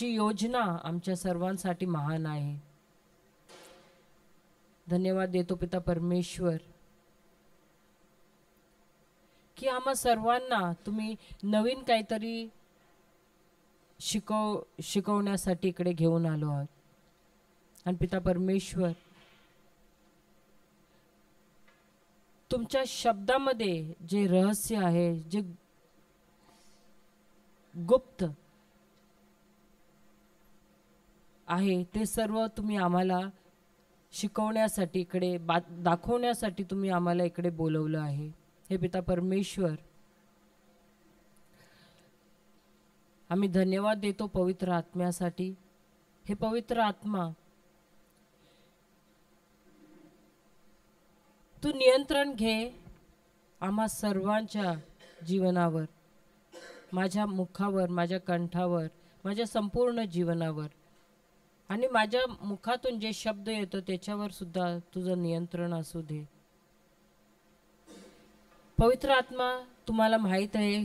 ची योजना आमच्या सर्वांसाठी महान आहे। धन्यवाद देतो पिता परमेश्वर की आम्हा सर्वांना तुम्ही नवीन काहीतरी शिकवण्यासाठी इकडे घेऊन आलो आहात। आणि पिता परमेश्वर तुमच्या शब्दामध्ये जे रहस्य आहे, जे गुप्त आहे, ते सर्व तुम्ही आम्हाला शिकवण्यासाठी इकडे दाखवण्यासाठी तुम्ही आम्हाला इकडे बोलवलं आहे। हे पिता परमेश्वर आम्ही धन्यवाद देतो पवित्र आत्म्यासाठी। हे पवित्र आत्मा तू नियंत्रण घे आम्हा सर्वांच्या जीवनावर, माझ्या मुखावर, माझ्या कंठावर, माझ्या संपूर्ण जीवनावर, आणि माझ्या मुखातून जे शब्द येतो त्याच्यावर सुद्धा तुझं नियंत्रण असू दे। पवित्र आत्मा तुम्हाला माहित आहे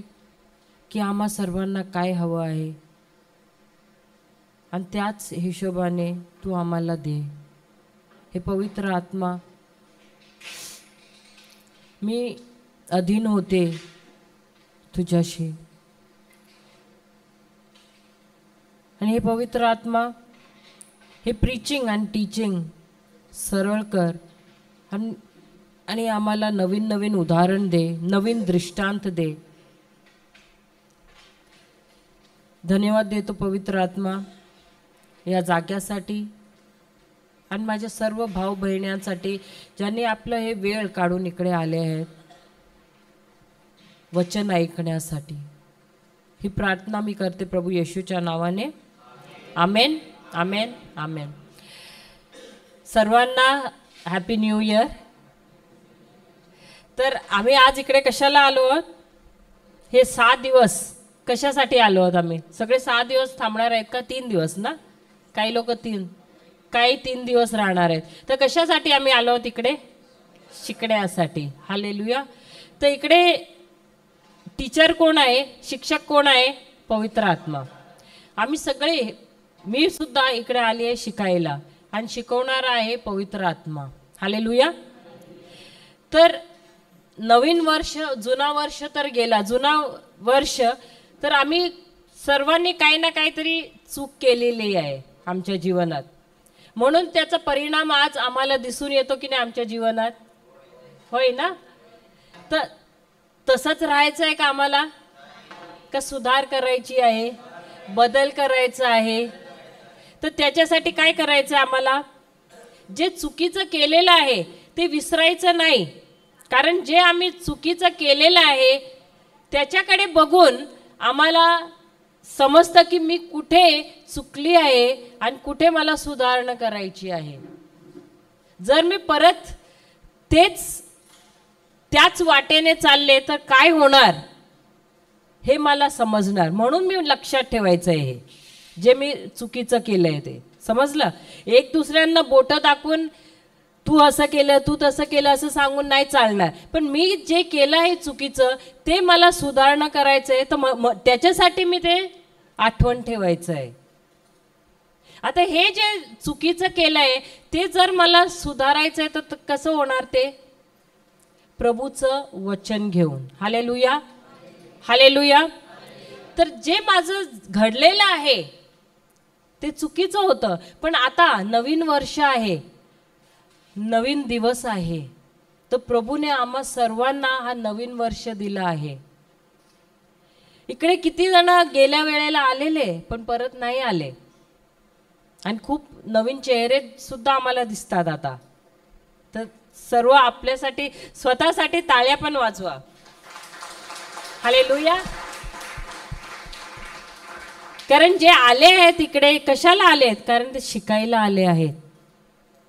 की आम्हा सर्वांना काय हवं आहे, आणि त्याच हिशोबाने तू आम्हाला दे। हे पवित्र आत्मा मी अधीन होते तुझ्याशी, आणि हे पवित्र आत्मा हे प्रीचिंग आणि टीचिंग सरळ कर, आणि आम्हाला नवीन नवीन उदाहरण दे, नवीन दृष्टांत दे। धन्यवाद देतो पवित्र आत्मा या जाग्यासाठी आणि माझ्या सर्व भाऊ बहिण्यांसाठी ज्यांनी आपलं हे वेळ काढून इकडे आले आहेत वचन ऐकण्यासाठी। ही प्रार्थना मी करते प्रभू येशूच्या नावाने, आमेन, आमेन, आमेन। सर्वांना हॅपी न्यू इयर। तर आम्ही आज इकडे कशाला आलो आहोत? हे 6 दिवस कशासाठी आलो आहोत? आम्ही सगळे 6 दिवस थांबणार आहेत का? 3 दिवस ना? काही लोक 3, काही 3 दिवस राहणार आहेत। तर कशासाठी आम्ही आलो आहोत इकडे? शिकण्यासाठी। हालेलुया। तर इकडे टीचर कोण आहे? शिक्षक कोण आहे? पवित्र आत्मा। आम्ही सगळे, मी सुद्धा इकडे आली आहे शिकायला, आणि शिकवणारा आहे पवित्र आत्मा। हालेलुया। तर नवीन वर्ष, जुना वर्ष तर गेला, जुना वर्ष तर आम्ही सर्वांनी काही ना काहीतरी चूक केलेली आहे आमच्या जीवनात, म्हणून त्याचा परिणाम आज आम्हाला दिसून येतो की नाही आमच्या जीवनात? होय ना? तर तसंच राहायचं आहे का आम्हाला? का सुधार करायची आहे, बदल करायचा आहे? तर त्याच्यासाठी काय करायचं आहे आम्हाला? जे चुकीचं केलेलं आहे ते विसरायचं नाही, कारण जे आम्ही चुकीचं केलेलं आहे त्याच्याकडे बघून आम्हाला समजतं की मी कुठे चुकली आहे आणि कुठे मला सुधारणा करायची आहे। जर मी परत त्याच वाटेने चालले तर काय होणार हे मला समजणार, म्हणून मी लक्षात ठेवायचं आहे हे जे मी चुकीचं केलंय ते। समजलं? एक दुसऱ्यांना बोटं दाखवून तू असं केलं, तू तसं केलं असं सांगून नाही चालणार, पण मी जे केलं आहे चुकीचं ते मला सुधारणा करायचं आहे, तर त्याच्यासाठी मी ते आठवण ठेवायचं आहे। आता हे जे चुकीचं केलं आहे ते जर मला सुधारायचं आहे तर कसं होणार? ते प्रभूचं वचन घेऊन। Hallelujah, hallelujah. तर जे माझं घडलेलं आहे ते चुकीचं होतं, पण आता नवीन वर्ष आहे, नवीन दिवस आहे, तर प्रभूने आम्हा सर्वांना हा नवीन वर्ष दिला आहे। इकडे किती जण गेल्या वेळेला आलेले पण परत नाही आले, आणि खूप नवीन चेहरे सुद्धा आम्हाला दिसतात आता। तर सर्व आपल्यासाठी स्वतःसाठी टाळ्या पण वाजवा। हालेलुया। कारण जे आले आहेत इकडे कशाला आले आहेत? कारण ते शिकायला आले आहेत।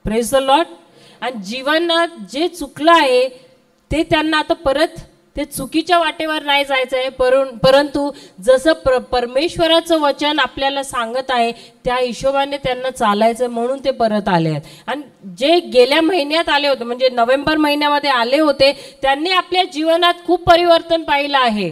Praise the Lord. आणि जीवनात जे चुकलं आहे ते त्यांना आता परत ते चुकीच्या वाटेवर नाही जायचं आहे, परंतु जसं परमेश्वराचं वचन आपल्याला सांगत आहे त्या हिशोबाने त्यांना चालायचं, म्हणून ते परत आले आहेत। आणि जे गेल्या महिन्यात आले होते, म्हणजे नोव्हेंबर महिन्यामध्ये आले होते, त्यांनी आपल्या जीवनात खूप परिवर्तन पाहिलं आहे।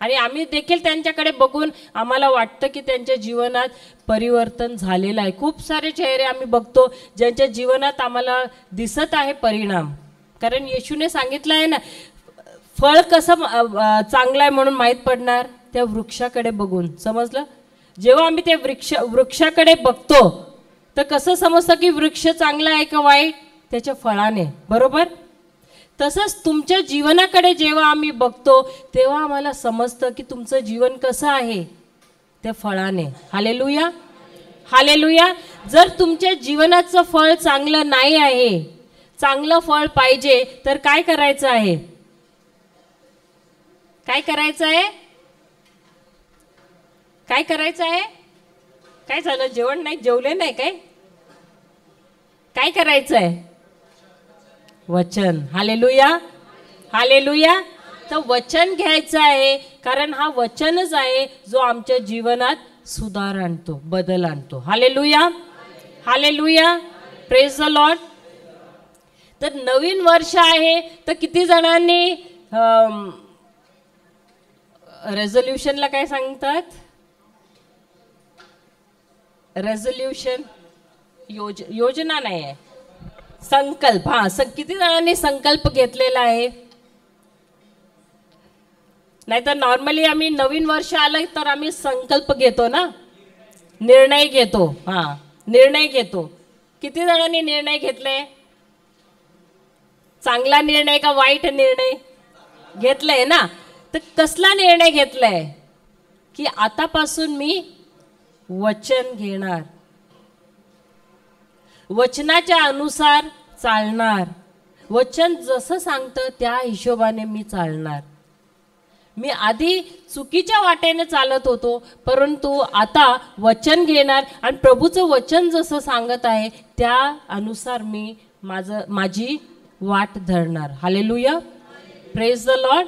आणि आम्ही देखील त्यांच्याकडे बघून आम्हाला वाटतं की त्यांच्या जीवनात परिवर्तन झालेलं आहे. खूप सारे चेहरे आम्ही बघतो ज्यांच्या जीवनात आम्हाला दिसत आहे परिणाम. कारण येशूने सांगितलं आहे ना, फळ कसं चांगलं आहे म्हणून माहीत पडणार, त्या वृक्षाकडे बघून. समजलं? जेव्हा आम्ही ते वृक्षाकडे बघतो तर कसं समजतं की वृक्ष चांगला आहे का वाईट? त्याच्या फळाने. बरोबर? तसंच तुमच्या जीवनाकडे जेव्हा आम्ही बघतो तेव्हा आम्हाला समजतं की तुमचं जीवन कसं आहे, त्या फळाने. Hallelujah, hallelujah. जर तुमच्या जीवनाचं फळ चांगलं नाही आहे, चांगलं फळ पाहिजे तर काय करायचं आहे? काय करायचं आहे? काय करायचं आहे? काय झालं? जेवण नाही, जेवले नाही काय? काय करायचं आहे? वचन. Hallelujah, hallelujah. तर वचन घ्यायचं आहे, कारण हा वचनच आहे जो आमच्या जीवनात सुधार आणतो, बदल आणतो. Hallelujah, hallelujah. Praise the lord. तर नवीन वर्ष आहे तर किती जणांनी रेझोल्युशनला काय सांगतात? रेझोल्युशन योजना नाही आहे, संकल्प. हा, किती जणांनी संकल्प घेतलेला आहे? नाहीतर नॉर्मली आम्ही नवीन वर्ष आलं तर आम्ही संकल्प घेतो ना, निर्णय घेतो. हा, निर्णय घेतो. किती जणांनी निर्णय घेतले? चांगला निर्णय का वाईट निर्णय घेतलाय ना? तर कसला निर्णय घेतलाय? की आतापासून मी वचन घेणार, वचनाच्या अनुसार चालणार, वचन जसं सांगतं त्या हिशोबाने मी चालणार. मी आधी चुकीच्या वाटेने चालत होतो, परंतु आता वचन घेणार आणि प्रभूचं वचन जसं सांगत आहे त्या अनुसार मी माझी वाट धरणार. Hallelujah, praise the lord.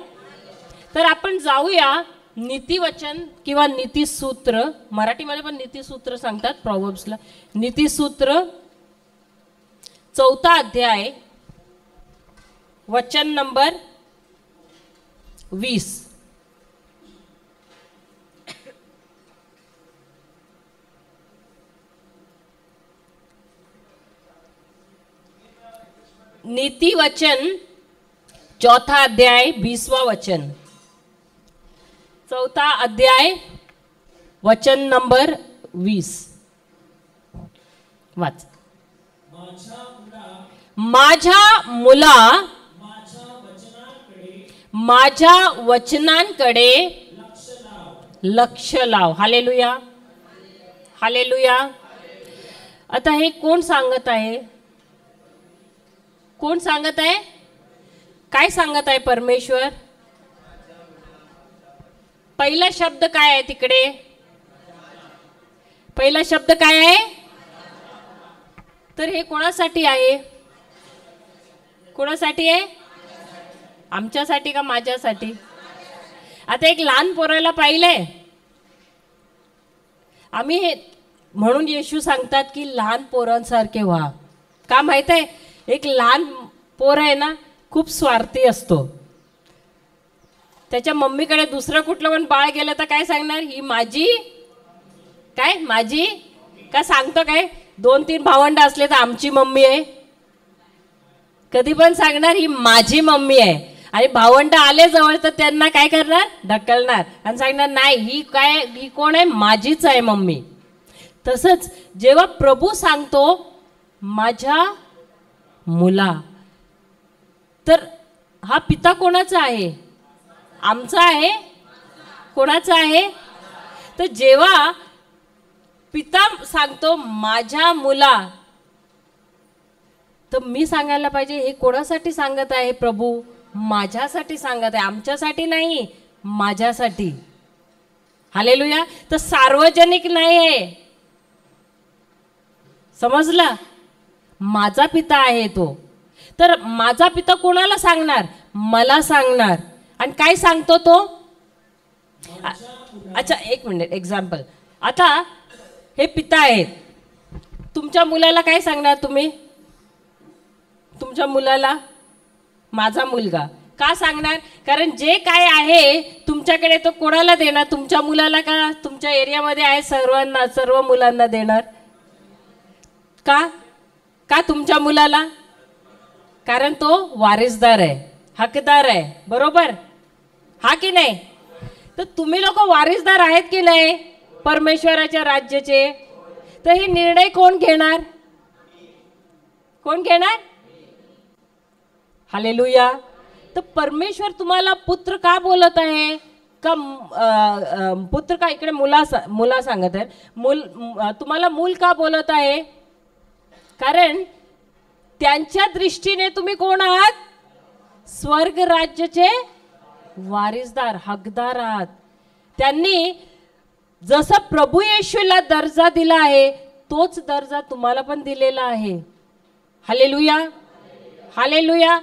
तर आपण जाऊया नीतिवचन किंवा नीतिसूत्र. मराठीमध्ये पण नीतिसूत्र सांगतात प्रॉव्हर्ब्सला. नीतिसूत्र 4 अध्याय वचन नंबर 20. नीतिवचन 4 अध्याय 20वां वचन. 4 अध्याय वचन नंबर 20. वाच. माझ्या मुला माझ्या वचनांकडे लक्ष लाव. Hallelujah, hallelujah. आता हे कोण सांगत आहे? कोण सांगत आहे? काय सांगत आहे परमेश्वर? पहिला शब्द काय आहे तिकडे? पहिला शब्द काय आहे? तर हे कोणासाठी आहे? कोणासाठी आहे? आमच्यासाठी का माझ्यासाठी? आता एक लहान पोराला पाहिलंय आम्ही, हे म्हणून येशू सांगतात की लहान पोरांसारखे व्हा. का माहित आहे? एक लहान पोर आहे ना, खूप स्वार्थी असतो. त्याच्या मम्मीकडे दुसरं कुठलं पण बाळ गेलं तर काय सांगणार? ही माझी. काय माझी? का सांगतो काय? 2-3 भावंड असले तर आमची मम्मी आहे. कधी पण सांगणार ही माझी मम्मी आहे. आणि भावंड आले जवळ तर त्यांना काय करणार? ढकलणार आणि सांगणार नाही ही कोण आहे? माझीच आहे मम्मी. तसंच जेव्हा प्रभू सांगतो माझ्या मुला, तर हा पिता कोणाचा आहे? आमचा आहे. कोणाचा आहे? तर जेव्हा पिता सांगतो माझ्या मुला, तर मी सांगायला पाहिजे हे कोणासाठी सांगत आहे प्रभू? माझ्यासाठी सांगत आहे, आमच्यासाठी नाही, माझ्यासाठी. हालेलुया. तर सार्वजनिक नाही आहे. समजला? माझा पिता आहे तो. तर माझा पिता कोणाला सांगणार? मला सांगणार. आणि काय सांगतो तो? अच्छा, एक मिनिट, एक्झाम्पल. आता हे पिता आहेत, तुमच्या मुलाला काय सांगणार तुम्ही? तुमच्या मुलाला माझा मुलगा का सांगणार? कारण जे काय आहे तुमच्या तुमच्याकडे तो कोणाला देणार? तुमच्या मुलाला का तुमच्या एरियामध्ये आहे सर्वांना, सर्व मुलांना देणार? का का तुमच्या मुलाला? कारण तो वारिसदार आहे, हकदार आहे, बरोबर हा की नाही? तर तुम्ही लोक वारिसदार आहेत की नाही परमेश्वराच्या राज्याचे? तर हे निर्णय कोण घेणार? कोण घेणार? हालेलुया. तर परमेश्वर तुम्हाला पुत्र का बोलत आहे? का पुत्र का? इकडे मुला सांगत आहे. तुम्हाला मूल का बोलत आहे? कारण त्यांच्या दृष्टीने तुम्ही कोण आहात? स्वर्ग राज्याचे वारिसदार, हकदार आहात. त्यांनी जसा प्रभू येशूला दर्जा दिला आहे तोच दर्जा तुम्हाला पण दिलेला आहे. Hallelujah, hallelujah.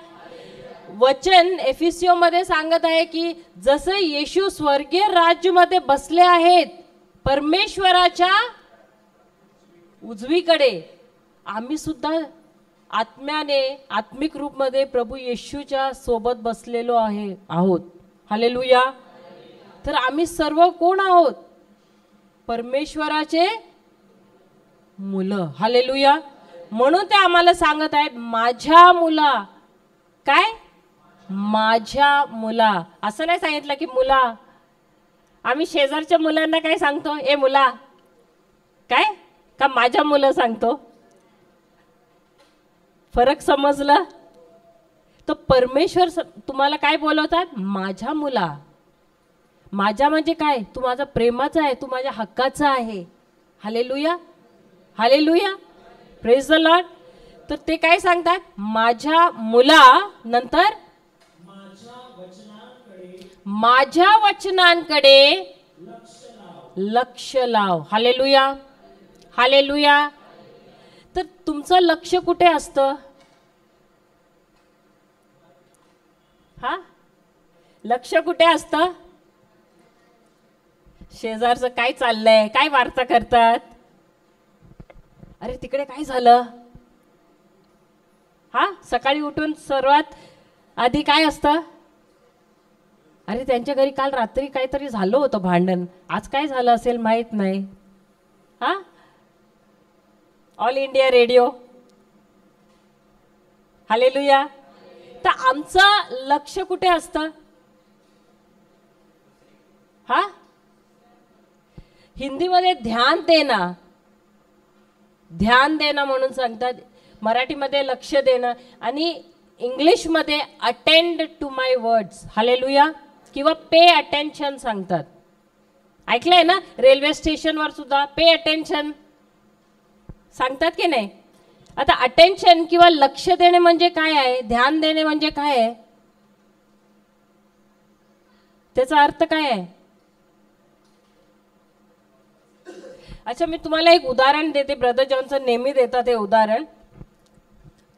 वचन एफिसियो मध्ये सांगत आहे की जसे येशू स्वर्गीय राज्यामध्ये बसले आहेत परमेश्वराच्या उजवीकडे, आम्ही सुद्धा आत्म्याने आत्मिक रूपमध्ये प्रभू येशूच्या सोबत बसलेलो आहोत. हालेलुया. तर आम्ही सर्व कोण आहोत? परमेश्वराचे मुलं. हालेलुया. म्हणून ते आम्हाला सांगत आहेत माझ्या मुला. काय? माझ्या मुला. असं नाही सांगितलं की मुला. आम्ही शेजारच्या मुलांना काय सांगतो? ए मुला. काय? का माझ्या मुलं सांगतो? फरक समजला? तर परमेश्वर तुम्हाला काय बोलवतात? माझ्या मुला. माझा म्हणजे काय? तू माझा प्रेमाचा आहे, तू माझ्या हक्काचा आहे. Hallelujah, hallelujah, praise the lord. तर ते काय सांगतात? माझ्या मुला. नंतर माझ्या वचनांकडे लक्ष लाव. Hallelujah, hallelujah. तर तुमचं लक्ष कुठे असतं? हा, लक्ष कुठे असतं? शेजारचं काय चाललंय, काय वार्ता करतात, अरे तिकडे काय झालं. हा, सकाळी उठून सर्वात आधी काय असतं? अरे त्यांच्या घरी काल रात्री काहीतरी झालं होतं भांडण, आज काय झालं असेल माहित नाही. हा, ऑल इंडिया रेडिओ. हालेलुया. तर आमचं लक्ष कुठे असतं? हा, हिंदीमध्ये ध्यान देणं, ध्यान देणं म्हणून सांगतात. मराठीमध्ये लक्ष देणं आणि इंग्लिशमध्ये attend to my words. Hallelujah. किंवा पे अटेन्शन सांगतात. ऐकलंय ना? रेल्वे स्टेशनवर सुद्धा पे अटेन्शन सांगतात की नाही? आता अटेन्शन किंवा लक्ष देणे म्हणजे काय आहे? ध्यान देणे म्हणजे काय आहे? त्याचा अर्थ काय आहे? अच्छा, मी तुम्हाला एक उदाहरण देते. ब्रदर जॉन्सन नेहमी देतात हे उदाहरण.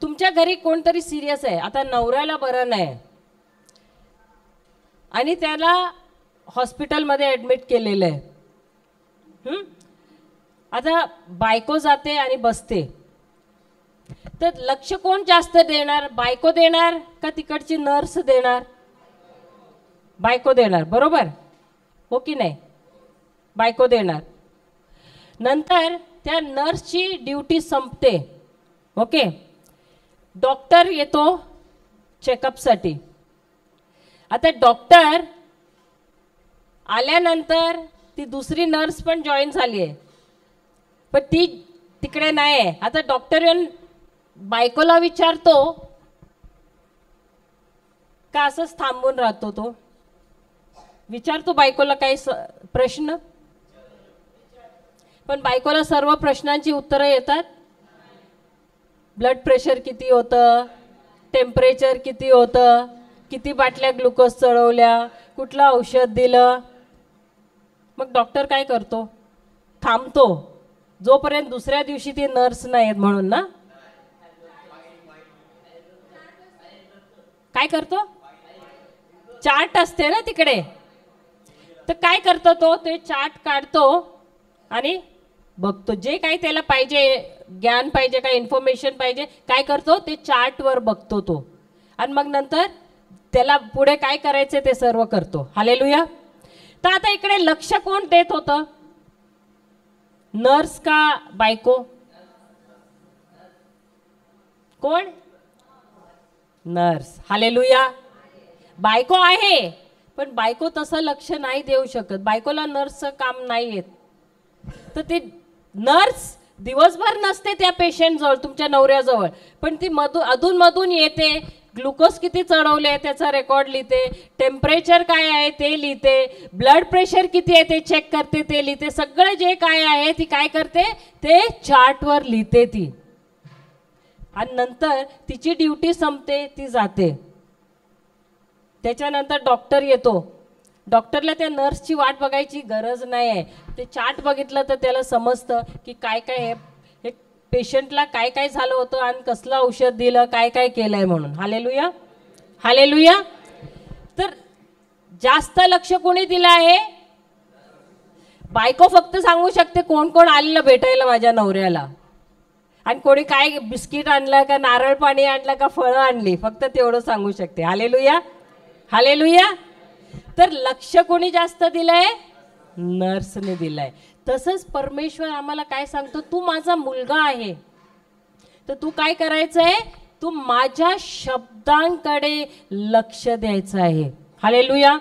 तुमच्या घरी कोणतरी सिरियस आहे. आता नवऱ्याला बरं नाही आणि त्याला हॉस्पिटलमध्ये ॲडमिट केलेलं आहे. आता बायको जाते आणि बसते. तर लक्ष कोण जास्त देणार? बायको देणार का तिकडची नर्स देणार? बायको देणार, बरोबर हो की नाही? बायको देणार. नंतर त्या नर्सची ड्युटी संपते. ओके, डॉक्टर येतो चेकअपसाठी. आता डॉक्टर आल्यानंतर ती दुसरी नर्स पण जॉईन झाली आहे, पण ती तिकडे नाही आहे. आता डॉक्टर येऊन बायकोला विचारतो का असंच थांबून राहतो? तो विचारतो बायकोला काही प्रश्न, पण बायकोला सर्व प्रश्नांची उत्तरं येतात. ब्लड प्रेशर किती होतं, टेम्परेचर किती होतं, किती बाटल्या ग्लुकोज चढवल्या, कुठलं औषध दिलं. मग डॉक्टर काय करतो? थांबतो जोपर्यंत दुसऱ्या दिवशी ती नर्स नाही आहेत म्हणून ना. काय करतो? चार्ट असते ना तिकडे. तर काय करतो तो? ते चार्ट काढतो आणि बघतो जे काही त्याला पाहिजे, ज्ञान पाहिजे, काय इन्फॉर्मेशन पाहिजे, काय करतो? ते चार्टवर बघतो तो. आणि मग नंतर त्याला पुढे काय करायचं ते सर्व करतो. हालेलुया. तर आता इकडे लक्ष कोण देत होतं? नर्स का बायको? कोण? नर्स. हालेलुया. बायको आहे, पण बायको तसं लक्ष नाही देऊ शकत. बायकोला नर्सचं काम नाही येत. तर ती नर्स दिवसभर नसते त्या पेशंटजवळ, तुमच्या नवऱ्याजवळ, पण ती अधूनमधून येते. ग्लुकोज किती चढवले त्याचा रेकॉर्ड लिहिते, टेम्परेचर काय आहे ते लिहिते, ब्लड प्रेशर किती आहे ते चेक करते, ते लिहिते. सगळं जे काय आहे ती काय करते ते चार्टवर लिहिते ती. आणि नंतर तिची ड्युटी संपते, ती जाते. त्याच्यानंतर डॉक्टर येतो. डॉक्टरला त्या नर्सची वाट बघायची गरज नाही आहे. ते चार्ट बघितलं तर त्याला समजतं की काय काय हे पेशंटला काय काय झालं होतं आणि कसलं औषध दिलं, काय काय केलंय म्हणून. हालेलुया. हालेलुया. तर जास्त लक्ष कोणी दिलं आहे? बायको फक्त सांगू शकते कोण कोण आलेलं भेटायला माझ्या नवऱ्याला, आणि कोणी काय बिस्किट आणलं का, नारळ पाणी आणलं का, फळं आणली, फक्त तेवढं सांगू शकते. हालेलुया. हालेलुया. तर लक्ष कोणी जास्त दिलंय? नर्सने दिलंय. तसंच परमेश्वर आम्हाला काय सांगतो, तू माझा मुलगा आहे, तर तू काय करायचं आहे, तू माझ्या शब्दांकडे लक्ष द्यायचं आहे. हालेलुया.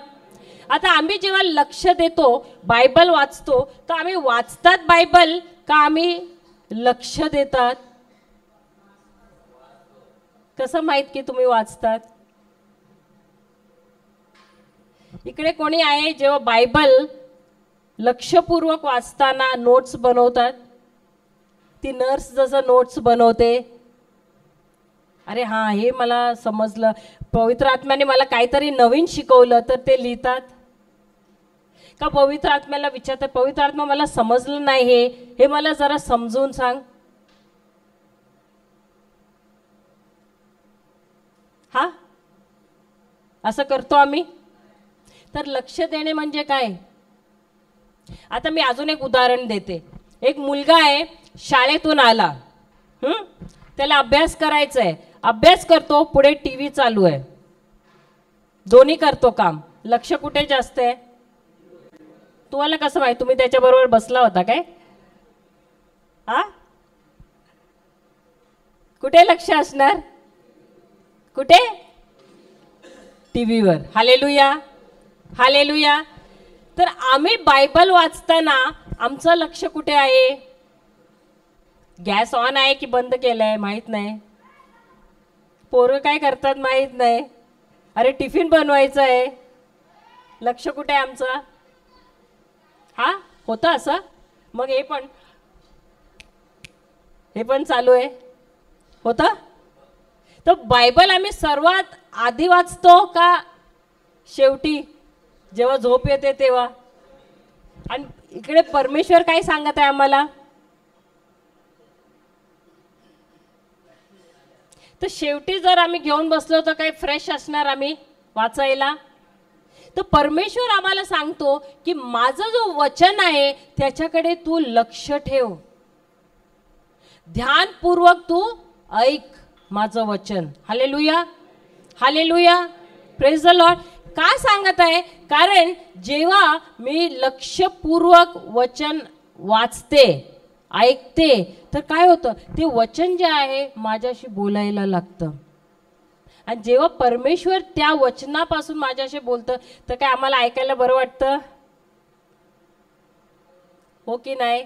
आता आम्ही जेव्हा लक्ष देतो, बायबल वाचतो, तर आम्ही वाचतात बायबल का आम्ही लक्ष देतात? कसं माहित की तुम्ही वाचतात? इकडे कोणी आहे जेव्हा बायबल लक्षपूर्वक वाचताना नोट्स बनवतात? ती नर्स जसं नोट्स बनवते, अरे हां हे मला समजलं, पवित्र आत्म्याने मला काहीतरी नवीन शिकवलं, तर ते लिहितात. का पवित्र आत्म्याला विचारतात, पवित्र आत्मा मला समजलं नाही, हे मला जरा समजून सांग. हा असं करतो आम्ही. तर लक्ष देणे म्हणजे काय? आता मी अजून एक उदाहरण देते. एक मुलगा आहे, शाळेतून आला, त्याला अभ्यास करायचा आहे, अभ्यास करतो, पुढे टीव्ही चालू आहे, दोन्ही करतो काम. लक्ष कुठे जास्त आहे? तुम्हाला कसं माहिती? तुम्ही त्याच्याबरोबर बसला होता काय? हा, कुठे लक्ष असणार? कुठे? टीव्हीवर. हालेलुया. हालेलुया. तर आम्ही बायबल वाचताना आमचं लक्ष कुठे आहे? गॅस ऑन आहे की बंद केलाय माहित नाही, पोरं काय करतात माहित नाही, अरे टिफिन बनवायचं आहे, लक्ष कुठे आहे आमचं? हा होतं असं. मग हे पण चालू आहे, होतं. तर बायबल आम्ही सर्वात आधी वाचतो का शेवटी जेव्हा झोप येते तेव्हा? आणि इकडे परमेश्वर काय सांगत आहे आम्हाला? तर शेवटी जर आम्ही घेऊन बसलो तर काही फ्रेश असणार आम्ही वाचायला? तर परमेश्वर आम्हाला सांगतो की माझं जो वचन आहे त्याच्याकडे तू लक्ष ठेव, ध्यानपूर्वक तू ऐक माझं वचन. Hallelujah. Hallelujah. Praise the Lord. का सांगत आहे? कारण जेव्हा मी लक्षपूर्वक वचन वाचते, ऐकते, तर काय होतं, ते वचन जे आहे माझ्याशी बोलायला लागतं. आणि जेव्हा परमेश्वर त्या वचनापासून माझ्याशी बोलतं तर काय आम्हाला ऐकायला बरं वाटतं? हो की नाही?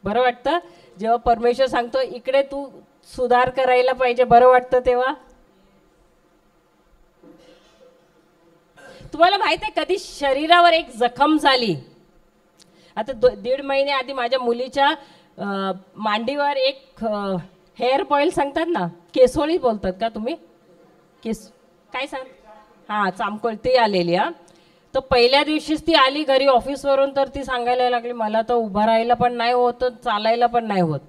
बरं वाटतं. जेव्हा परमेश्वर सांगतो इकडे तू सुधार करायला पाहिजे, बरं वाटतं तेव्हा. तुम्हाला माहित आहे कधी शरीरावर एक जखम झाली? आता 1.5 महिने आधी माझ्या मुलीच्या मांडीवर एक हेअर ऑइल सांगतात ना, केसोळी बोलतात का तुम्ही? काय सांग, हां चामकोळ, ती आलेली. हा, तर पहिल्या दिवशीच ती आली घरी ऑफिसवरून, तर ती सांगायला लागली मला तर उभं राहायला पण नाही होत, चालायला पण नाही होत.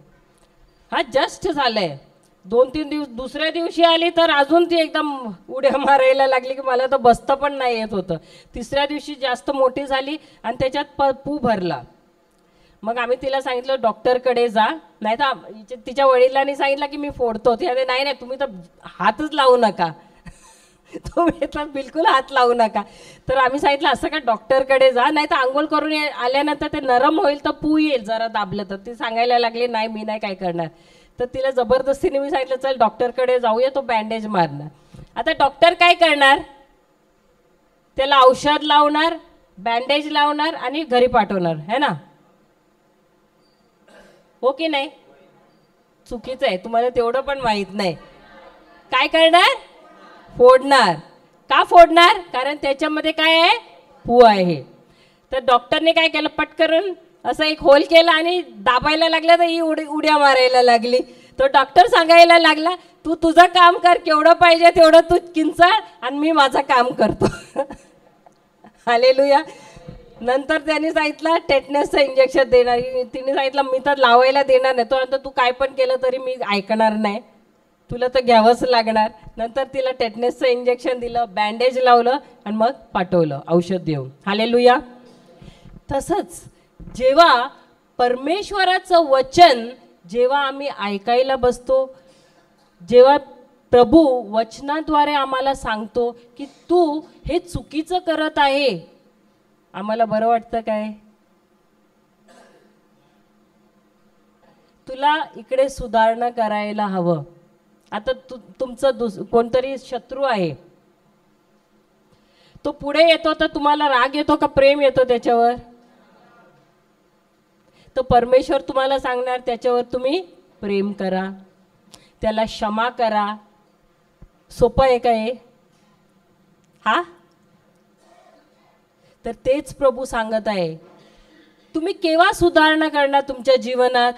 हा जस्ट झालंय. 2-3 दिवस, दुसऱ्या दिवशी आली तर अजून ती एकदम उड्या मारायला लागली की मला तर बसतं पण नाही येत होतं. तिसऱ्या दिवशी जास्त मोठी झाली आणि त्याच्यात पू भरला. मग आम्ही तिला सांगितलं डॉक्टरकडे जा, नाही तर तिच्या वडिलांनी सांगितलं की मी फोडतो. ती नाही नाही तुम्ही तर हातच लावू नका. तुम्ही तर बिलकुल हात लावू नका. तर आम्ही सांगितलं असं का डॉक्टरकडे जा, नाही तर आंघोळ करून आल्यानंतर ते नरम होईल तर पू येईल जरा दाबलं तर. ती सांगायला लागली नाही मी नाही काय करणार. तर तिला जबरदस्तीने मी सांगितलं चल डॉक्टरकडे जाऊया, तो बँडेज मारणार. आता डॉक्टर काय करणार, त्याला औषध लावणार, बँडेज लावणार आणि घरी पाठवणार है ना, हो की नाही? चुकीचं आहे, तुम्हाला तेवढं पण माहीत नाही. काय करणार, फोडणार. का फोडणार, कारण त्याच्यामध्ये काय आहे, पू आहे. तर डॉक्टरने काय केलं, पटकरून असं एक होल केला आणि दाबायला लागला तर ही उड्या मारायला लागली. तो डॉक्टर सांगायला लागला तू तुझं काम कर, केवढं पाहिजे तेवढं तू किंचाळ आणि मी माझं काम करतो. हालेलुया. नंतर त्यांनी सांगितलं टेटनसचं इंजेक्शन देणार. तिने सांगितलं मी तर लावायला देणार नाही. तो नंतर तू काय पण केलं तरी मी ऐकणार नाही, तुला तर घ्यावंच लागणार. नंतर तिला टेटनसचं इंजेक्शन दिलं, बँडेज लावलं आणि मग पाठवलं औषध देऊन. हालेलुया. तसंच जेव्हा परमेश्वराचं वचन जेव्हा आम्ही ऐकायला बसतो, जेव्हा प्रभू वचनाद्वारे आम्हाला सांगतो की तू हे चुकीचं करत आहे, आम्हाला बरं वाटतं काय? तुला इकडे सुधारणा करायला हवं. आता तुमचं कोणतरी शत्रू आहे, तो पुढे येतो तर तुम्हाला राग येतो का प्रेम येतो त्याच्यावर? तर परमेश्वर तुम्हाला सांगणार त्याच्यावर तुम्ही प्रेम करा, त्याला क्षमा करा. सोपं आहे का हे? हा, तर तेच प्रभू सांगत आहे. तुम्ही केव्हा सुधारणा करणार तुमच्या जीवनात,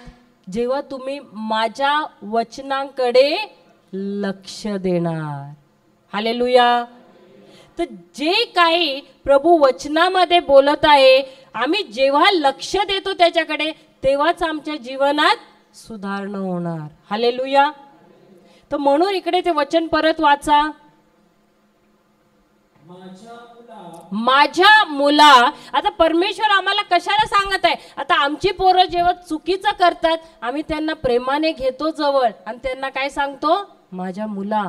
जेव्हा तुम्ही माझ्या वचनांकडे लक्ष देणार. हालेलुया. तर जे काही प्रभू वचनामध्ये बोलत आहे, आम्ही जेव्हा लक्ष देतो त्याच्याकडे, तेव्हाच आमच्या जीवनात सुधारणा होणार. हालेलुया. तर म्हणून इकडे ते वचन परत वाचा. माझ्या मुला. आता परमेश्वर आम्हाला कशाला सांगत आहे? आता आमची पोरं जेव्हा चुकीचं करतात, आम्ही त्यांना प्रेमाने घेतो जवळ आणि त्यांना काय सांगतो, माझ्या मुला.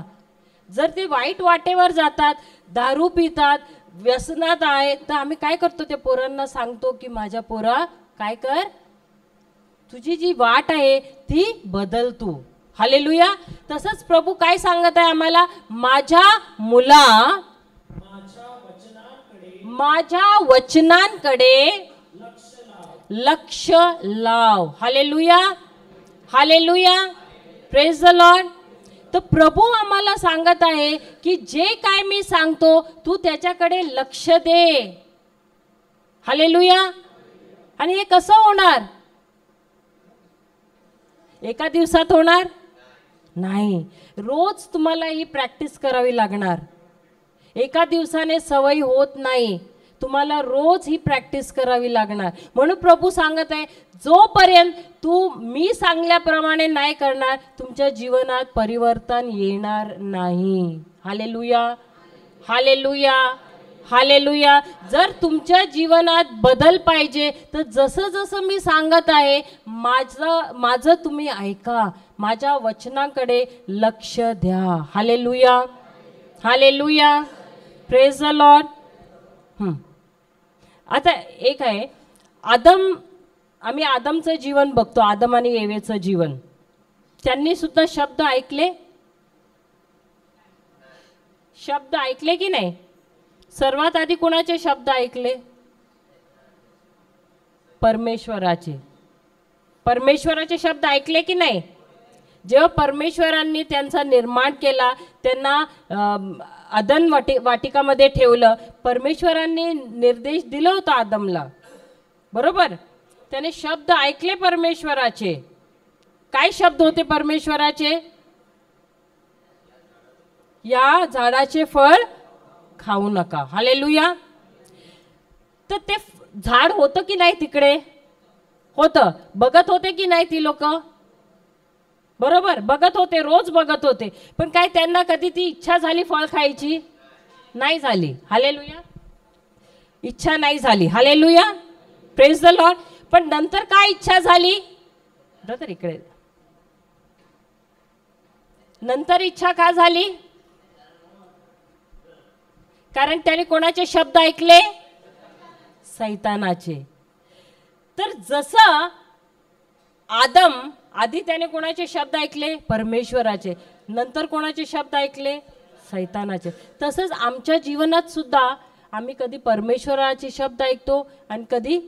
जर ते वाईट वाटेवर जातात, दारू पितात, व्यसनात आहेत, तर आम्ही काय करतो, त्या पोरांना सांगतो की माझ्या पोरा काय कर, तुझी जी वाट आहे ती बदल तू. हालेलुया. तसंच प्रभू काय सांगत आहे आम्हाला, माझ्या मुला, माझ्या वचनांकडे लक्ष लाव. Hallelujah. Hallelujah. Praise the lord. तर प्रभू आम्हाला सांगत आहे की जे काय मी सांगतो तू त्याच्याकडे लक्ष दे. हालेलुया. आणि हे कसं होणार? एका दिवसात होणार नाही, रोज तुम्हाला ही प्रॅक्टिस करावी लागणार. एका दिवसाने सवय होत नाही, तुम्हाला रोज ही प्रॅक्टिस करावी लागणार. म्हणून प्रभू सांगत आहे जोपर्यंत तू मी सांगल्याप्रमाणे नाही करणार, तुमच्या जीवनात परिवर्तन येणार नाही. हालेलुया. हालेलुया. हालेलुया. जर तुमच्या जीवनात बदल पाहिजे तर जसं जसं मी सांगत आहे माझं तुम्ही ऐका, माझ्या वचनांकडे लक्ष द्या. Hallelujah. Hallelujah. Praise the Lord. आता एक आहे आम्ही आदमचं जीवन बघतो, आदम आणि एवेचं जीवन. त्यांनी सुद्धा शब्द ऐकले, शब्द ऐकले की नाही? सर्वात आधी कोणाचे शब्द ऐकले? परमेश्वराचे. परमेश्वराचे शब्द ऐकले की नाही? जेव्हा परमेश्वरांनी त्यांचा निर्माण केला, त्यांना अदन वाटिकामध्ये ठेवलं, परमेश्वरांनी निर्देश दिला होता आदमला, बरोबर? त्याने शब्द ऐकले परमेश्वराचे. काय शब्द होते परमेश्वराचे? या झाडाचे फळ खाऊ नका. हालेलुया. तर ते झाड होतं की नाही तिकडे? होतं. बघत होते की नाही ती लोक? बरोबर, बघत होते, रोज बघत होते. पण काय त्यांना कधी ती इच्छा झाली फळ खायची? नाही झाली. हालेलुया. इच्छा नाही झाली. हालेलुया. Praise the lord. पण नंतर काय इच्छा झाली? ब्रदर इकडे. नंतर इच्छा का झाली? कारण त्याने कोणाचे शब्द ऐकले? सैतानाचे. तर जसं आदम आधी त्याने कोणाचे शब्द ऐकले? परमेश्वराचे. नंतर कोणाचे शब्द ऐकले? सैतानाचे. तसंच आमच्या जीवनात सुद्धा आम्ही कधी परमेश्वराचे शब्द ऐकतो आणि कधी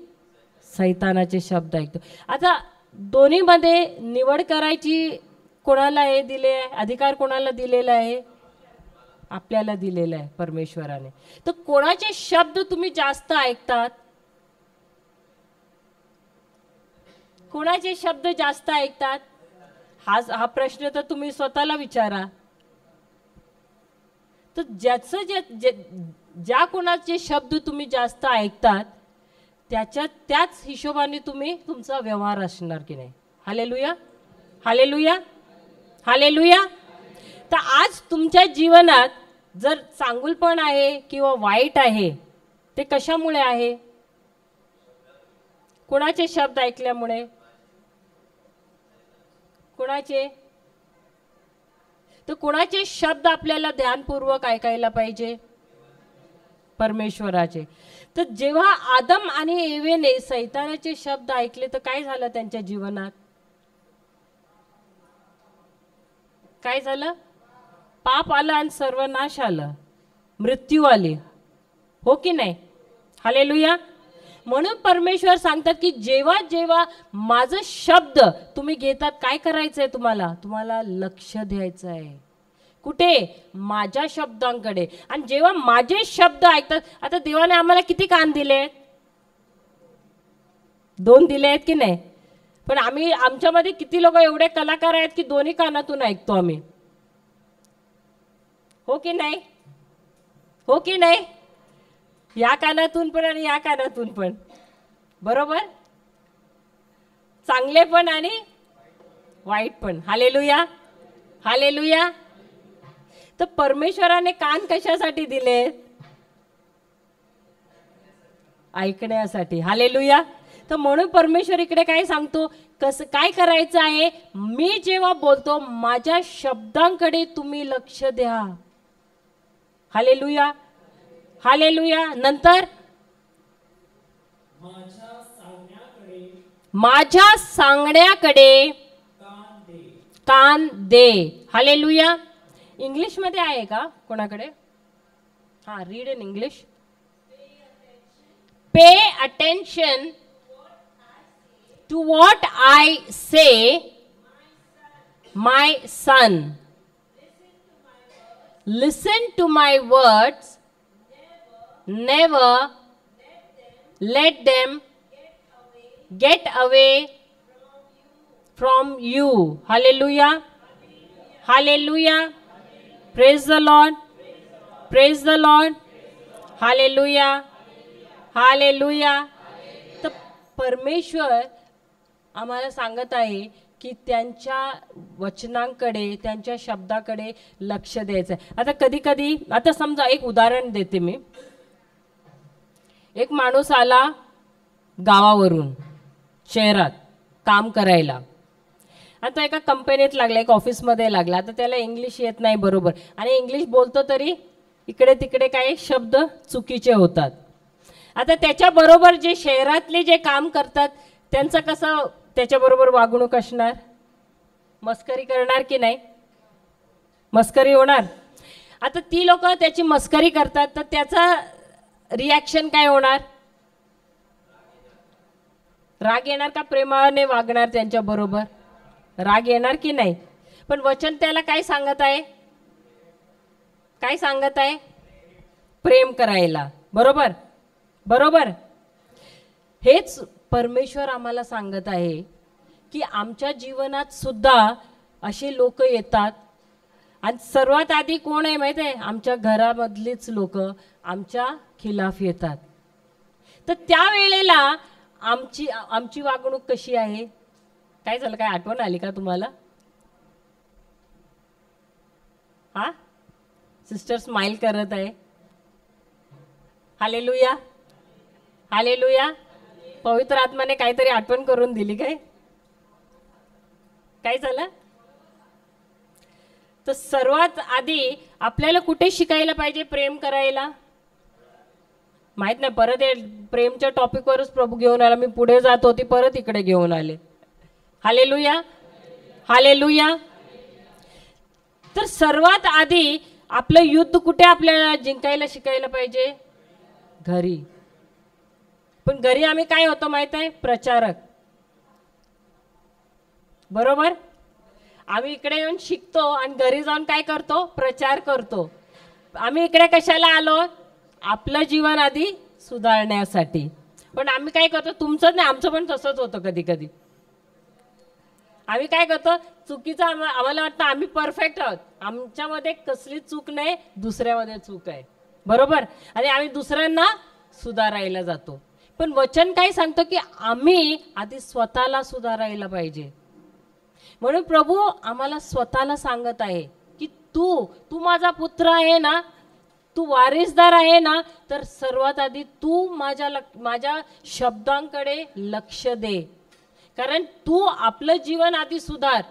सैतानाचे शब्द ऐकतो. आता दोन्हीमध्ये निवड करायची कोणाला हे दिले आहे? अधिकार कोणाला दिलेला आहे? आपल्याला दिलेला आहे परमेश्वराने. तर कोणाचे शब्द तुम्ही जास्त ऐकतात? कोणाचे शब्द जास्त ऐकतात? हा प्रश्न तर तुम्ही स्वतःला विचारा. तर ज्या कोणाचे शब्द तुम्ही जास्त ऐकतात त्याच हिशोबाने तुम्ही तुमचा व्यवहार असणार की नाही. Hallelujah, hallelujah, hallelujah. तर आज तुमच्या जीवनात जर चांगुलपण आहे किंवा वाईट आहे ते कशामुळे आहे? कोणाचे शब्द ऐकल्यामुळे? कोणाचे? तर कोणाचे शब्द आपल्याला ध्यानपूर्वक ऐकायला पाहिजे? परमेश्वराचे. तर जेव्हा आदम आणि एवेने सैतानाचे शब्द ऐकले तर काय झालं त्यांच्या जीवनात? काय झालं? पाप आलं आणि सर्वनाश आलं, मृत्यू आली, हो की नाही? हालेलुया. म्हणून परमेश्वर सांगतात की जेव्हा जेव्हा माझं शब्द तुम्ही घेतात काय करायचंय? तुम्हाला लक्ष द्यायचं आहे. कुठे? माझ्या शब्दांकडे. आणि जेव्हा माझे शब्द ऐकतात, आता देवाने आम्हाला किती कान दिले? 2 दिले आहेत की नाही? पण आमच्यामध्ये किती लोक एवढे कलाकार आहेत की दोन्ही कानातून ऐकतो आम्ही, हो की नाही? हो की नाही? या कानातून पण आणि या कानातून पण, बरोबर? चांगले पण आणि वाईट पण. Hallelujah, hallelujah. तर परमेश्वराने कान कशासाठी दिले? ऐकण्यासाठी. हालेलुया. तर म्हणून परमेश्वर इकडे काय सांगतो? काय करायचं आहे? मी जेव्हा बोलतो माझ्या शब्दांकडे तुम्ही लक्ष द्या. Hallelujah, hallelujah. नंतर माझ्या सांगण्याकडे कान दे. हालेलुया. इंग्लिश मध्ये आहे का कोणाकडे? हा, read in English. Pay attention to what I say, my son. Listen to my words. Never let them get away from you. Hallelujah. Hallelujah. Praise the Lord. Praise the Lord. Hallelujah. Hallelujah. तर परमेश्वर आम्हाला सांगत आहे की त्यांच्या वचनांकडे, त्यांच्या शब्दाकडे लक्ष द्यायचं. आता कधी कधी, आता समजा एक उदाहरण देते मी. एक माणूस आला गावावरून शहरात काम करायला. आता एका कंपनीत लागला, एक ऑफिसमध्ये लागला. आता त्याला इंग्लिश येत नाही बरोबर, आणि इंग्लिश बोलतो तरी इकडे तिकडे काही शब्द चुकीचे होतात. आता त्याच्याबरोबर जे शहरातले जे काम करतात त्यांचं कसं त्याच्याबरोबर वागणूक असणार? मस्करी करणार की नाही? मस्करी होणार. आता ती लोक त्याची मस्करी करतात तर त्याचा रिॲक्शन काय होणार? राग येणार का प्रेमाने वागणार त्यांच्याबरोबर? राग येणार की नाही? पण वचन त्याला काय सांगत आहे? काय सांगत आहे? प्रेम करायला. बरोबर, बरोबर. हेच परमेश्वर आम्हाला सांगत आहे की आमच्या जीवनात सुद्धा असे लोक येतात. आणि सर्वात आधी कोण आहे माहिती आहे? आमच्या घरामधलीच लोक आमच्या खिलाफ येतात. तर त्यावेळेला आमची वागणूक कशी आहे? काय झालं? काय आठवण आली का तुम्हाला? हा, सिस्टर स्माइल करत आहे. Hallelujah, hallelujah. पवित्र आत्माने काहीतरी आठवण करून दिली. काय झालं? तर सर्वात आधी आपल्याला कुठे शिकायला पाहिजे प्रेम करायला? माहित नाही, परत हे प्रेमच्या टॉपिकवरच प्रभू घेऊन आला. मी पुढे जात होती, परत इकडे घेऊन आले. Hallelujah, hallelujah. तर सर्वात आधी आपलं युद्ध कुठे आपल्याला जिंकायला शिकायला पाहिजे? घरी. पण घरी आम्ही काय होतो माहित आहे? प्रचारक. बरोबर. आम्ही इकडे येऊन शिकतो आणि घरी जाऊन काय करतो? प्रचार करतो. आम्ही इकडे कशाला आलो? आपलं जीवन आधी सुधारण्यासाठी. पण आम्ही काय करतो? तुमचं नाही, आमचं पण तसंच होतं कधी कधी. आम्ही काय करतो? चुकीचं आम्हाला वाटतं आम्ही परफेक्ट आहोत, आमच्यामध्ये कसली चूक नाही, दुसऱ्यामध्ये चूक आहे. बरोबर. आणि आम्ही दुसऱ्यांना सुधारायला जातो. पण वचन काय सांगतो की आम्ही आधी स्वतःला सुधारायला पाहिजे. म्हणून प्रभू आम्हाला स्वतःला सांगत आहे की तू माझा पुत्र आहे ना, तू वारिसदार आहे ना, तर सर्वात आधी तू माझ्या शब्दांकडे लक्ष दे. कारण तू आपलं जीवन आधी सुधार.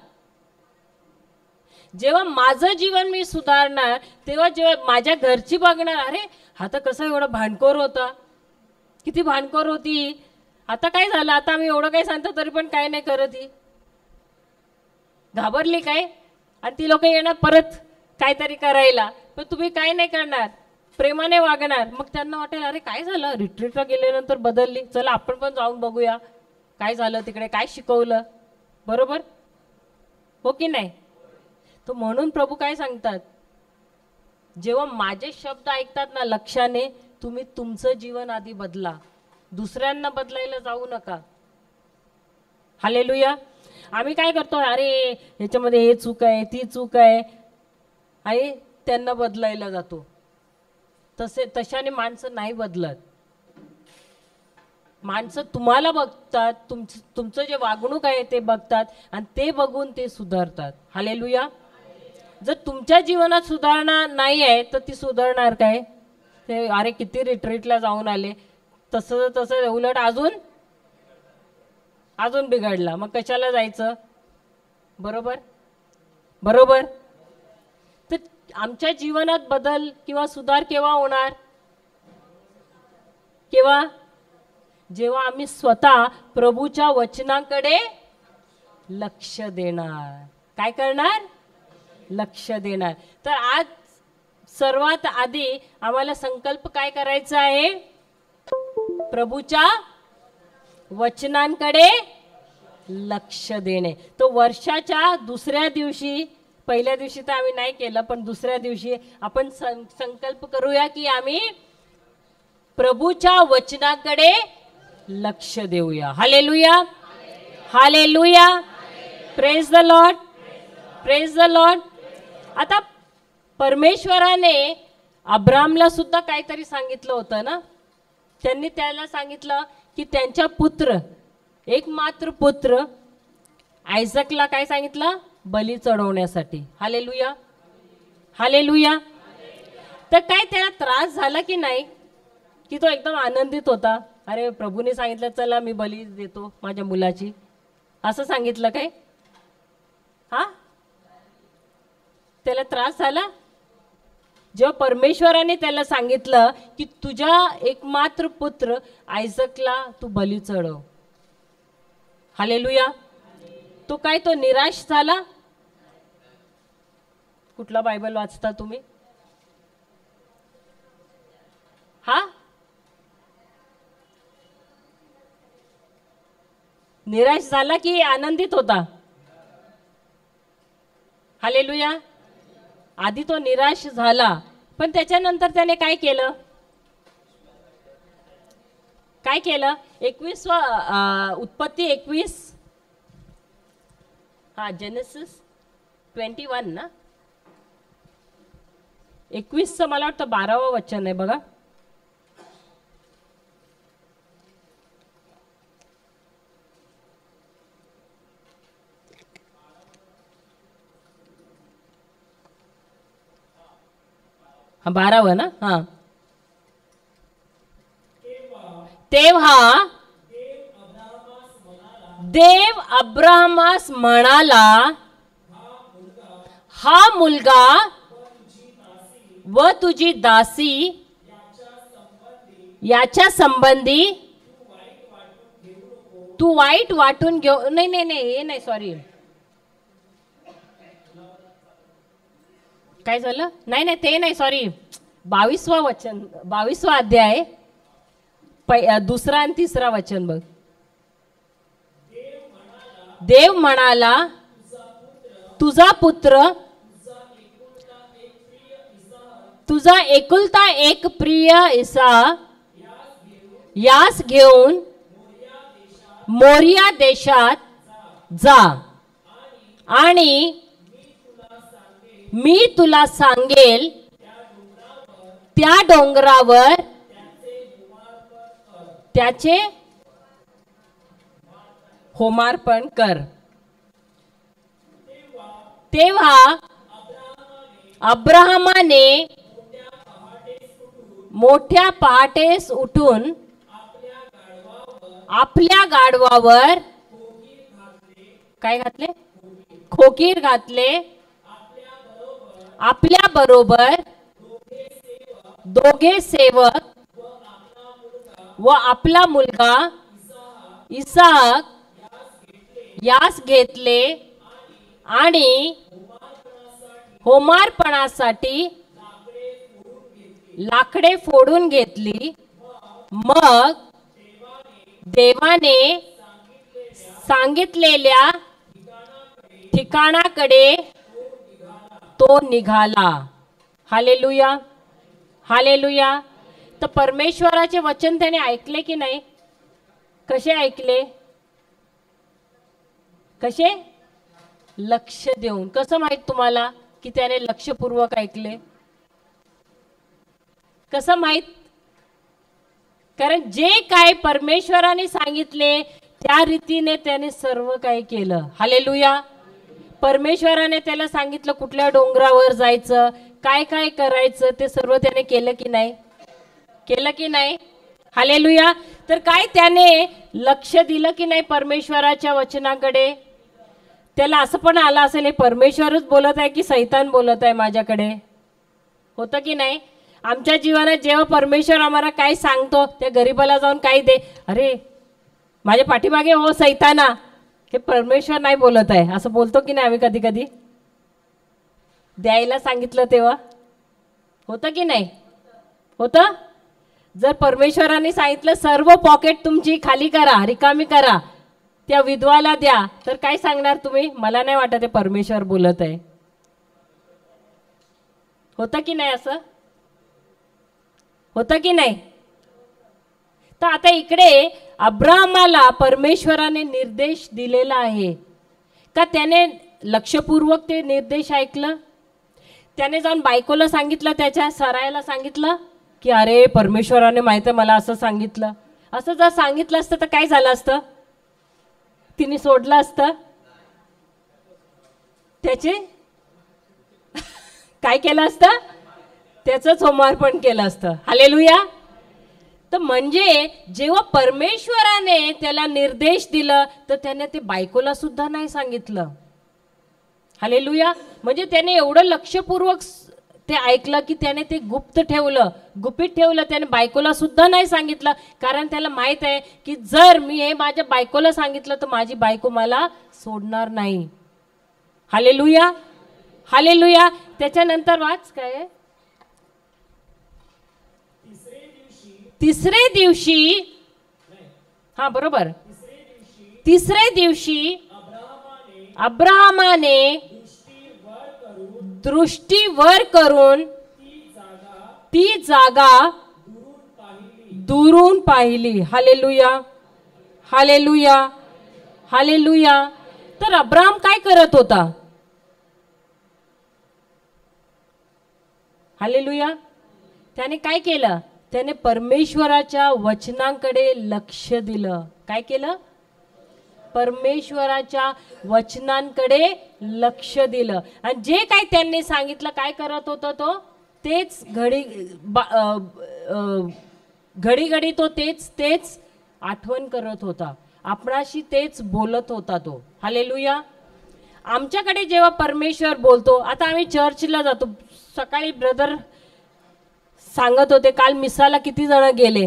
जेव्हा माझं जीवन मी सुधारणार, तेव्हा जेव्हा माझ्या घरची बघणार, अरे हा तर कसं एवढं भांडखोर होता, किती भांडखोर होती, आता काय झालं, आता आम्ही एवढं काय सांगतो तरी पण काय नाही करत, ही घाबरली काय. आणि ती लोक येणार परत काहीतरी करायला, पण तुम्ही काय नाही करणार, प्रेमाने वागणार. मग त्यांना वाटेल अरे काय झालं, रिट्रीटला गेल्यानंतर बदलली, चला आपण पण जाऊन बघूया काय झालं तिकडे, काय शिकवलं. बरोबर हो की नाही? तर म्हणून प्रभू काय सांगतात, जेव्हा माझे शब्द ऐकतात ना लक्षाने, तुम्ही तुमचं जीवन आधी बदला, दुसऱ्यांना बदलायला जाऊ नका. हालेलुया. आम्ही काय करतो, अरे ह्याच्यामध्ये हे चूक आहे, ती चूक आहे, आणि त्यांना बदलायला जातो. तशाने माणसं नाही बदलत. माणसं तुम्हाला बघतात, तुमचं जे वागणूक आहे ते बघतात, आणि ते बघून ते सुधारतात. हालेलुया. जर तुमच्या जीवनात सुधारणा नाही आहे तर ती सुधारणार काय? ते अरे किती रिट्रीटला जाऊन आले, तसं तसं उलट अजून बिघडला, मग कशाला जायचं. बरोबर बरोबर. तर आमच्या जीवनात बदल किंवा सुधार केव्हा होणार? केव्हा? जेव्हा आम्ही स्वतः प्रभूच्या वचनाकडे लक्ष देणार. काय करणार? लक्ष देणार. तर आज सर्वात आधी आम्हाला संकल्प काय करायचा आहे? प्रभूच्या वचनांकडे लक्ष देणे. तो वर्षाच्या दुसऱ्या दिवशी, पहिल्या दिवशी तर आम्ही नाही केलं, पण दुसऱ्या दिवशी आपण संकल्प करूया की आम्ही प्रभूच्या वचनाकडे लक्ष देऊया. Hallelujah, hallelujah. Praise the Lord, praise the Lord. आता परमेश्वराने अब्रामला सुद्धा काहीतरी सांगितलं होतं ना. त्यांनी त्याला सांगितलं की त्यांच्या पुत्र, एकमात्र पुत्र आयझकला काय सांगितलं? बली चढवण्यासाठी. Hallelujah, hallelujah. तर काय त्याला त्रास झाला की नाही? की तो एकदम आनंदित होता, अरे प्रभूने सांगितलं चला मी बली देतो माझ्या मुलाची, असं सांगितलं काय? हा, त्याला त्रास झाला? जेव्हा परमेश्वराने त्याला सांगितलं की तुझ्या एकमात्र पुत्र आयझकला तू बली चढव. हालेलुया. तो काय, तो निराश झाला? कुठला बायबल वाचता तुम्ही? हा, निराश झाला की आनंदित होता? हालेलुया. आधी तो निराश झाला, पण त्याच्यानंतर त्याने काय केलं? काय केलं? 21 उत्पत्ती 21, हा जेनेसिस 21 ना, 21चं मला वाटतं 12वं वचन आहे बघा. हा 12वं ना. हा, तेव्हा देव अब्राहमास म्हणाला, हा मुलगा व तुझी दासी याच्या संबंधी तू वाईट वाटून घेऊ नाही नाही नाही हे नाही सॉरी काय झालं नाही नाही ते नाही सॉरी 22वा वचन 22वा अध्याय दुसरा आणि तिसरा वचन बघ. देव म्हणाला तुझा पुत्र तुझा एकुलता एक प्रिय इसा यास घेऊन मोरिया देशात जा आणि मी तुला सांगेल त्या डोंगरावर त्याचे होमार्पण कर. तेव्हा अब्राहमाने मोठ्या पहाटेस उठून आपल्या गाढवावर काय घातले खोकीर घातले. आपल्या बरोबर दोघे सेवक व आपला मुलगा इसाक यास घेतले आणि होमार्पणासाठी लाकडे फोडून घेतली. मग देवाने सांगितलेल्या ठिकाणाकडे तो निघाला. Hallelujah hallelujah. तर परमेश्वराचे वचन त्याने ऐकले की नाही? कसे ऐकले? कसे? लक्ष देऊन. कसं माहित तुम्हाला की त्याने लक्षपूर्वक ऐकले? कसं माहित? कारण जे काय परमेश्वराने सांगितले त्या रीतीने त्याने सर्व काही केलं. हालेलुया. परमेश्वराने त्याला सांगितलं कुठल्या डोंगरावर जायचं, काय काय करायचं, ते सर्व त्याने केलं की नाही? केलं की नाही? हालेलुया. तर काय त्याने लक्ष दिलं की नाही परमेश्वराच्या वचनाकडे? त्याला असं पण आलं असेल हे परमेश्वरच बोलत आहे की सैतान बोलत आहे माझ्याकडे? होतं की नाही? आमच्या जीवनात जेव्हा परमेश्वर आम्हाला काय सांगतो, त्या गरीबाला जाऊन काही दे, अरे माझ्या पाठीमागे हो सैताना, हे परमेश्वर नाही बोलत आहे असं बोलतो की नाही आम्ही कधी कधी? द्यायला सांगितलं तेव्हा होतं की नाही? होतं. जर परमेश्वराने सांगितलं सर्व पॉकेट तुमची खाली करा, रिकामी करा, त्या विधवाला द्या, तर काय सांगणार तुम्ही? मला नाही वाटत हे परमेश्वर बोलत आहे. होतं की नाही? असं होतं की नाही? तर आता इकडे अब्राहमाला परमेश्वराने निर्देश दिलेला आहे का त्याने लक्षपूर्वक ते निर्देश ऐकलं? त्याने जाऊन बायकोला सांगितलं, त्याच्या सरायला सांगितलं की अरे परमेश्वराने माहिती आहे मला असं सांगितलं. असं जर सांगितलं असतं तर काय झालं असतं? तिने सोडलं असतं? त्याचे काय केलं असतं? त्याचंच होमार्पण केलं असतं. हालेलुया. तर म्हणजे जेव्हा परमेश्वराने त्याला निर्देश दिलं तर त्याने ते बायकोला सुद्धा नाही सांगितलं. हालेलुया. म्हणजे त्याने एवढं लक्षपूर्वक ते ऐकलं की त्याने ते गुप्त ठेवलं, गुपित ठेवलं. त्याने बायकोला सुद्धा नाही सांगितलं, कारण त्याला माहित आहे की जर मी हे माझ्या बायकोला सांगितलं तर माझी बायको मला सोडणार नाही. Hallelujah hallelujah. त्याच्यानंतर वाच काय? तिसरे दिवशी हा बरोबर तिसरे दिवशी अब्राहमाने दृष्टी वर करून ती जागा दुरून पाहिली. Hallelujah hallelujah hallelujah. तर अब्राहम काय करत होता? हालेलुया. त्याने काय केलं? त्याने परमेश्वराच्या वचनांकडे लक्ष दिलं. काय केलं? परमेश्वराच्या वचनांकडे लक्ष दिलं. आणि जे काय त्यांनी सांगितलं काय करत होता तो तेच घडी घडी तो तेच आठवण करत होता. आपणाशी तेच बोलत होता तो. हालेलुया. आमच्याकडे जेव्हा परमेश्वर बोलतो, आता आम्ही चर्चला जातो. सकाळी ब्रदर सांगत होते काल मिसाला किती जण गेले.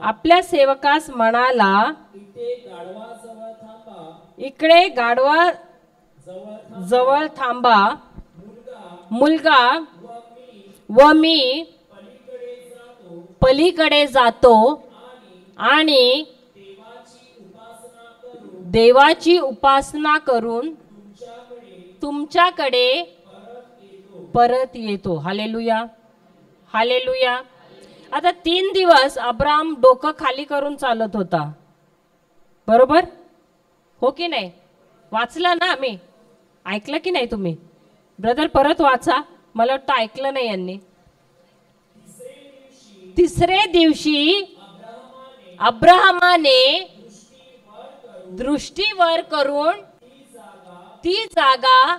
आपल्या सेवकास म्हणाला, इकडे गाढवा जवळ थांबा, मुलगा व मी पलीकडे जातो आणि देवाची उपासना करून तुमच्याकडे परत येतो. Hallelujah, hallelujah. आता 3 दिवस अब्राम डोकं खाली करून चालत होता, बरोबर हो की नाही? वाचलं ना आम्ही, ऐकलं की नाही तुम्ही? ब्रदर परत वाचा, मला वाटतं ऐकलं नाही यांनी. तिसरे दिवशी अब्राहमाने दृष्टी वर करून ती जागा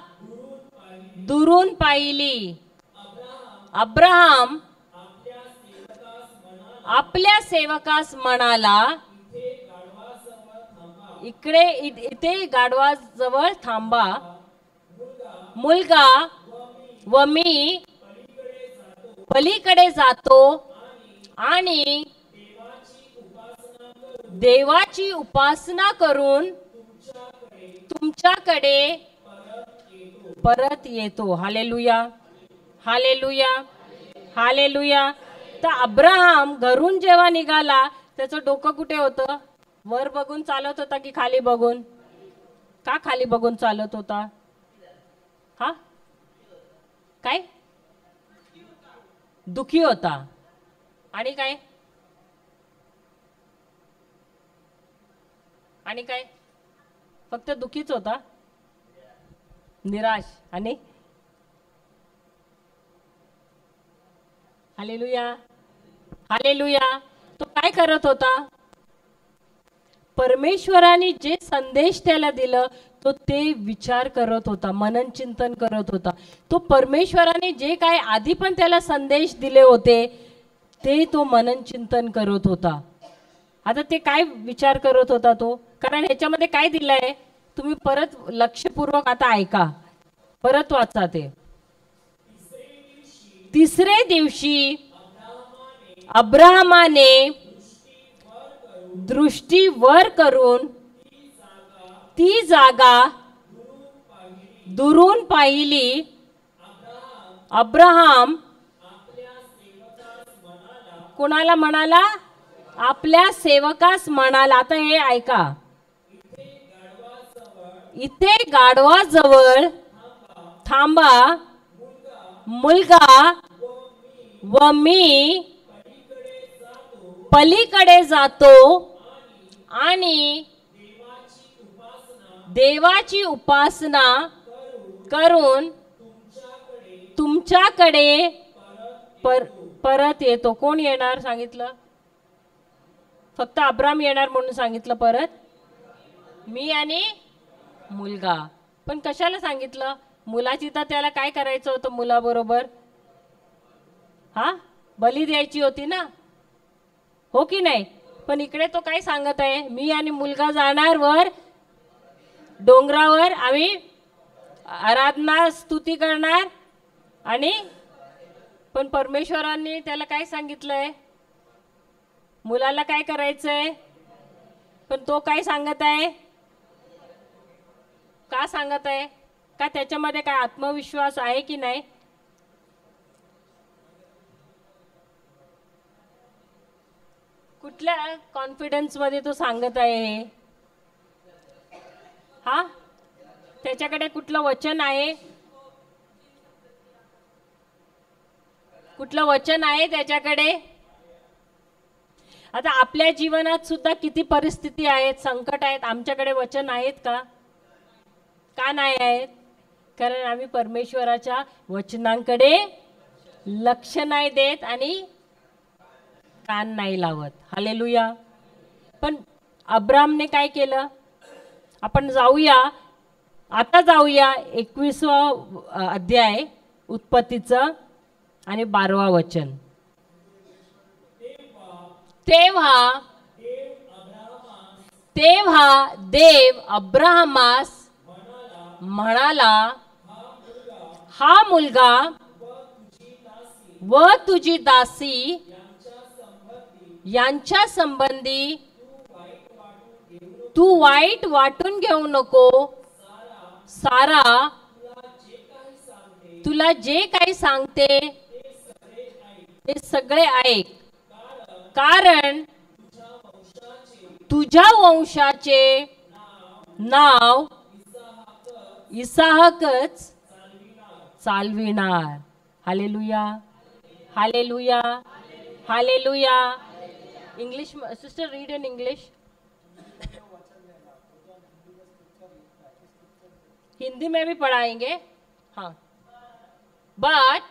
दुरून पाहिली. अब्राहम आपल्या सेवकास म्हणाला, इथे गाढवाजवळ थांबा, मुलगा व मी पलीकडे जातो आणि देवाची उपासना करून तुमच्याकडे परत येतो. Hallelujah, hallelujah, hallelujah. तर अब्राहम घरून जेव्हा निघाला, त्याचं डोकं कुठे होतं? वर बघून चालत होता की खाली बघून? का खाली बघून चालत होता? हा, काय? दुखी होता. आणि काय? आणि काय? फक्त दुखीच होता, निराश. आणि हालेलुया, हालेलुया. तो काय करत होता? परमेश्वराने जे संदेश त्याला दिलं तो ते विचार करत होता, मनन चिंतन करत होता. तो परमेश्वराने जे काय आधी पण त्याला संदेश दिले होते ते तो मनन चिंतन करत होता. आता ते काय विचार करत होता तो? कारण ह्याच्यामध्ये काय दिलंय, तुम्ही परत लक्षपूर्वक आता ऐका, परत वाचा ते. तिसरे दिवशी अब्राहमाने दृष्टी वर करून ती जागा दुरून पाहिली. अब्राहम कोणाला म्हणाला? आपल्या सेवकास म्हणाला. आता हे ऐका, इथे गाढवाजवळ थांबा, मुलगा व मी पलीकडे जातो आणि देवाची उपासना करून तुमच्याकडे परत येतो. कोण येणार सांगितलं? फक्त अब्राम येणार म्हणून सांगितलं परत? मी आणि मुलगा. पण कशाला सांगितलं? मुलाची तर त्याला काय करायचं होतं मुलाबरोबर? हा, बली द्यायची होती ना, हो की नाही? पण इकडे तो काय सांगत आहे? मी आणि मुलगा जाणार वर डोंगरावर, आम्ही आराधना स्तुती करणार. आणि पण परमेश्वरांनी त्याला काय सांगितलंय? मुलाला काय करायचंय? पण तो काय सांगत आहे? का सांगत आहे? का त्याच्यामध्ये काय आत्मविश्वास आहे की नाही? कुठल्या कॉन्फिडन्स मध्ये तो सांगत आहे हे? हा, त्याच्याकडे कुठलं वचन आहे? कुठलं वचन आहे त्याच्याकडे? आता आपल्या जीवनात सुद्धा किती परिस्थिती आहेत, संकट आहेत, आमच्याकडे वचन आहेत का? का नाही आहेत? कारण आम्ही परमेश्वराच्या वचनांकडे लक्ष नाही देत आणि कान नाही लावत. हालेलुया. पण अब्रामने काय केलं? आपण जाऊया, आता जाऊया 21वा अध्याय उत्पत्तीचं आणि 12वा वचन. तेव्हा देव अब्राहमास म्हणाला, हा मुलगा व तुझी दासी यांच्या संबंधी तू वाईट वाटून घेऊ नको. सारा तुला जे काही सांगते ते सगळे ऐक, कारण तुझ्या वंशाचे नाव इसाहकच चालविणार. Hallelujah, hallelujah, hallelujah. English sister, read in English. Hindi में भी पढ़ाएंगे. हाँ. But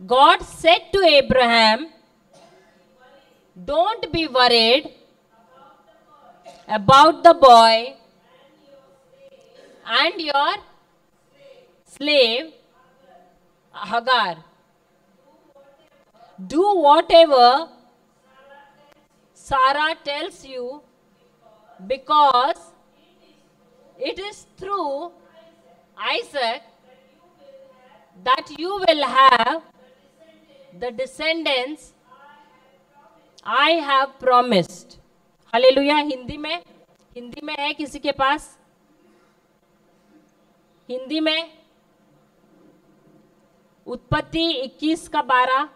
God said to Abraham, don't be worried about the boy and your slave Hagar. Do whatever Sarah tells you, because it is through Isaac that you will have the descendants I have promised. Hallelujah. Hindi में है किसी के pass? Hindi में उत्पत्ति 21 का 12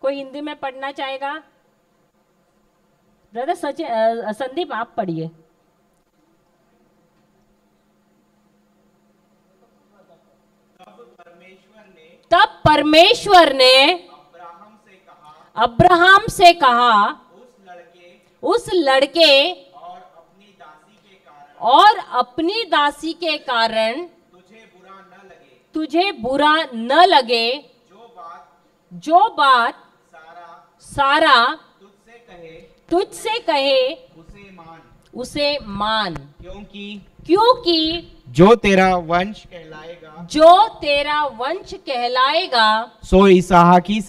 कोई हिंदी में पढ़ना चाहेगा? ब्रदर संदीप आप पढ़िए. तब परमेश्वर ने अब्राहम से कहा, उस लड़के और अपनी दासी के कारण तुझे बुरा न लगे. जो बात सारा तुझसे कहे उसे मान. क्योंकि जो तेरा वंश कहलाएगा सो इसहाकी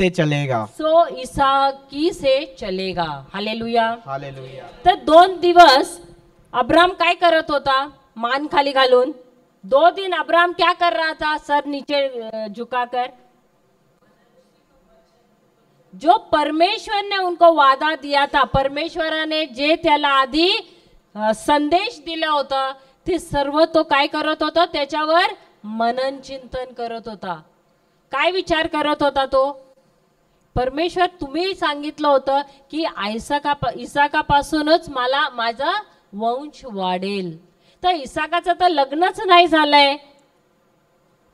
से चलेगा. Hallelujah, hallelujah. तर 2 दिवस अब्राहम काय करत होता? मान खाली घालून. 2 दिन अब्राहम क्या कर रहा था? सर नीचे झुकाकर. जो परमेश्वर ने उनको वादा दिया था, परमेश्वराने जे त्याला आधी संदेश दिला होता, ते सर्व तो काय करत होता? त्याच्यावर मनन चिंतन करत होता. काय विचार करत होता तो? परमेश्वर तुम्ही सांगितलं होतं की इसाकापासूनच मला माझा वंश वाढेल. तर इसाकाचं तर लग्नच नाही झालंय,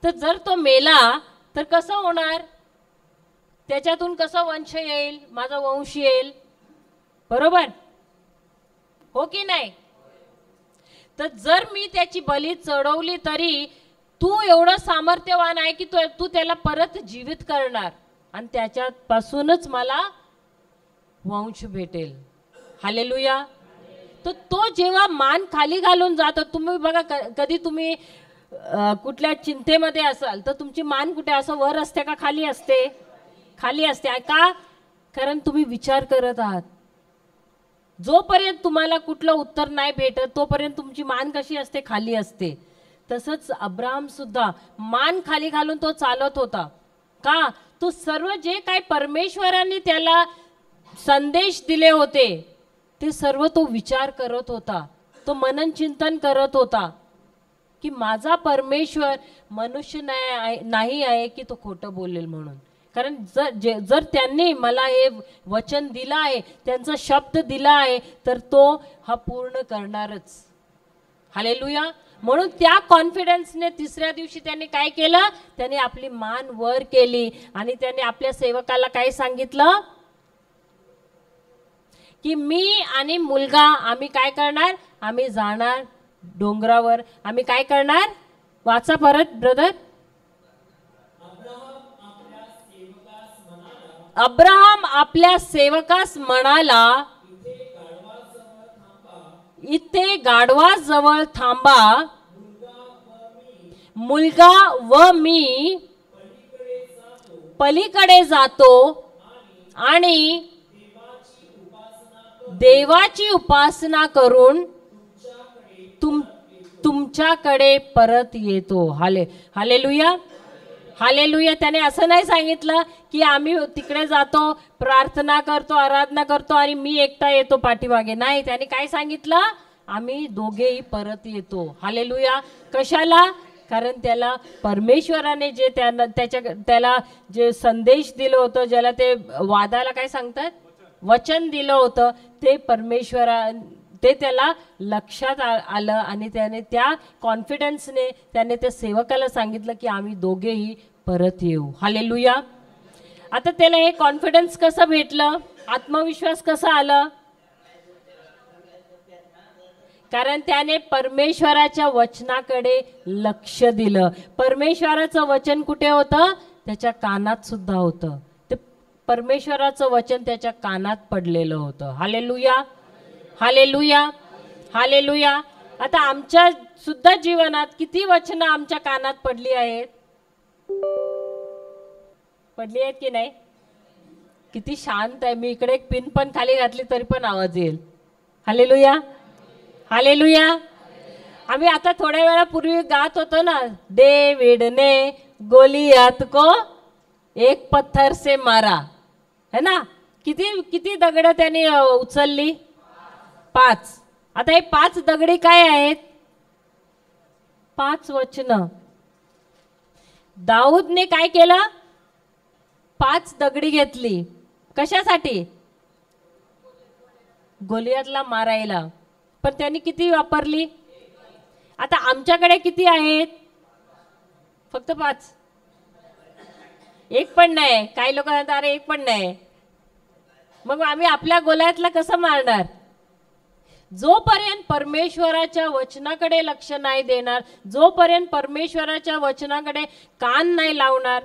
तर जर तो मेला तर कसं होणार? त्याच्यातून कसं वंश येईल? माझा वंश येईल. बरोबर हो की नाही? तर जर मी त्याची बली चढवली तरी तू एवढं सामर्थ्यवान आहे की तू त्याला परत जीवित करणार आणि त्याच्यापासूनच मला वंश भेटेल. हालेलुया. तर तो जेव्हा मान खाली घालून जातो, तुम्ही बघा कधी तुम्ही कुठल्या चिंतेमध्ये असाल तर तुमची मान कुठे असं वर असते का खाली असते? खाली असते. का? कारण तुम्ही विचार करत आहात. जोपर्यंत तुम्हाला कुठलं उत्तर नाही भेटत तोपर्यंत तुमची मान कशी असते? खाली असते. तसंच अब्राहम सुद्धा मान खाली घालून तो चालत होता. का? तो सर्व जे काही परमेश्वराने त्याला संदेश दिले होते ते सर्व तो विचार करत होता. तो मनन चिंतन करत होता की माझा परमेश्वर मनुष्य नाही आहे की तो खोटं बोलेल म्हणून. कारण जर त्यांनी मला हे वचन दिलं आहे, त्यांचा शब्द दिला आहे, तर तो हा पूर्ण करणारच. हालेलुया. म्हणून त्या कॉन्फिडन्सने 3ऱ्या दिवशी त्यांनी काय केलं? त्यांनी आपली मान वर केली आणि त्यांनी आपल्या सेवकाला काय सांगितलं की मी आणि मुलगा आम्ही काय करणार? आम्ही जाणार डोंगरावर. आम्ही काय करणार? वाचा परत ब्रदर. अब्राहम आपल्या सेवकास म्हणाला, इथे गाढवाजवळ थांबा. मुलगा व मी पलीकडे जातो आणि देवाची उपासना करून तुमच्याकडे परत येतो. हालेलुया. हालेलुया. त्याने असं नाही सांगितलं की आम्ही तिकडे जातो, प्रार्थना करतो, आराधना करतो आणि मी एकटा येतो पाठीमागे. नाही, त्याने काय सांगितलं, आम्ही दोघेही परत येतो. हालेलुया. कशाला? कारण त्याला परमेश्वराने जे त्याला जे संदेश दिलं होतं, ज्याला ते वादाला काय सांगतात, वचन दिलं होतं, ते ते त्याला लक्षात आलं आणि त्याने त्या कॉन्फिडन्सने त्याने त्या सेवकाला सांगितलं की आम्ही दोघेही परत येऊ. हालेलुया. आता त्याला हे कॉन्फिडन्स कसं भेटलं, आत्मविश्वास कसा आला? कारण त्याने परमेश्वराच्या वचनाकडे लक्ष दिलं. परमेश्वराचं वचन कुठे होतं? त्याच्या कानात सुद्धा होतं. ते परमेश्वराचं वचन त्याच्या कानात पडलेलं होतं. Hallelujah, hallelujah, hallelujah. आता आमच्या सुद्धा जीवनात किती वचनं आमच्या कानात पडली आहेत की नाही? किती शांत आहे. मी इकडे एक पिन पण खाली घातली तरी पण आवाज येईल. Hallelujah, hallelujah. आम्ही आता थोड्या वेळापूर्वी गात होतो ना, डेविड ने गोलियात को एक पत्थर से मारा, है ना? किती दगड त्याने उचलली? 5. आता हे 5 दगडी काय आहेत? 5 वचनं. दाऊदने काय केलं? 5 दगडी घेतली. कशासाठी? गोलियातला मारायला. पण त्यांनी किती वापरली? आता आमच्याकडे किती आहेत? फक्त 5. एक पण नाही. काही लोक म्हणतात अरे एक पण नाही. मग आम्ही आपल्या गोलियातला कसं मारणार? जोपर्यंत परमेश्वराच्या वचनाकडे लक्ष नाही देणार, जोपर्यंत परमेश्वराच्या वचनाकडे कान नाही लावणार,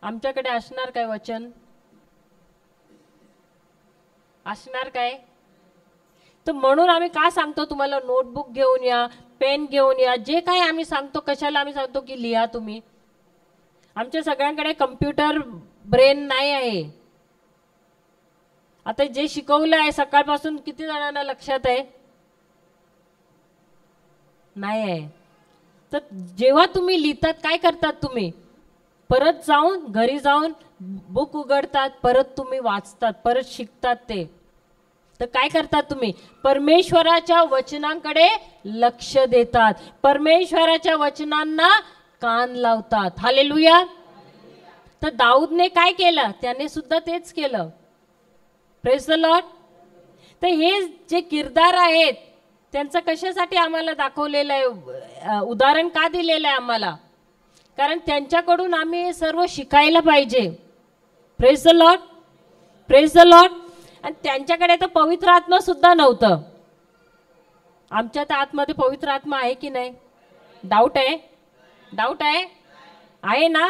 आमच्याकडे असणार काय वचन? असणार काय? तर म्हणून आम्ही का सांगतो तुम्हाला नोटबुक घेऊन या, पेन घेऊन या. जे काय आम्ही सांगतो, कशाला आम्ही सांगतो की लिहा तुम्ही. आमच्या सगळ्यांकडे कम्प्युटर ब्रेन नाही आहे. आता जे शिकवलं आहे सकाळपासून किती जणांना लक्षात आहे? नाही आहे. तर जेव्हा तुम्ही लिहितात काय करतात तुम्ही? परत जाऊन घरी जाऊन बुक उघडतात, परत तुम्ही वाचतात, परत शिकतात ते. तर काय करतात तुम्ही? परमेश्वराच्या वचनांकडे लक्ष देतात, परमेश्वराच्या वचनांना कान लावतात. हालेलुया. तर दाऊदने काय केलं? त्याने सुद्धा तेच केलं. Praise the lord. तर हे जे किरदार आहेत त्यांचं कशासाठी आम्हाला दाखवलेलं आहे, उदाहरण का दिलेलं आहे आम्हाला? कारण त्यांच्याकडून आम्ही सर्व शिकायला पाहिजे. Praise the Lord, praise the Lord. आणि त्यांच्याकडे तर पवित्र आत्मा सुद्धा नव्हतं. आमच्या तर आतमध्ये पवित्र आत्मा आहे की नाही? डाऊट आहे? डाऊट आहे? आहे ना?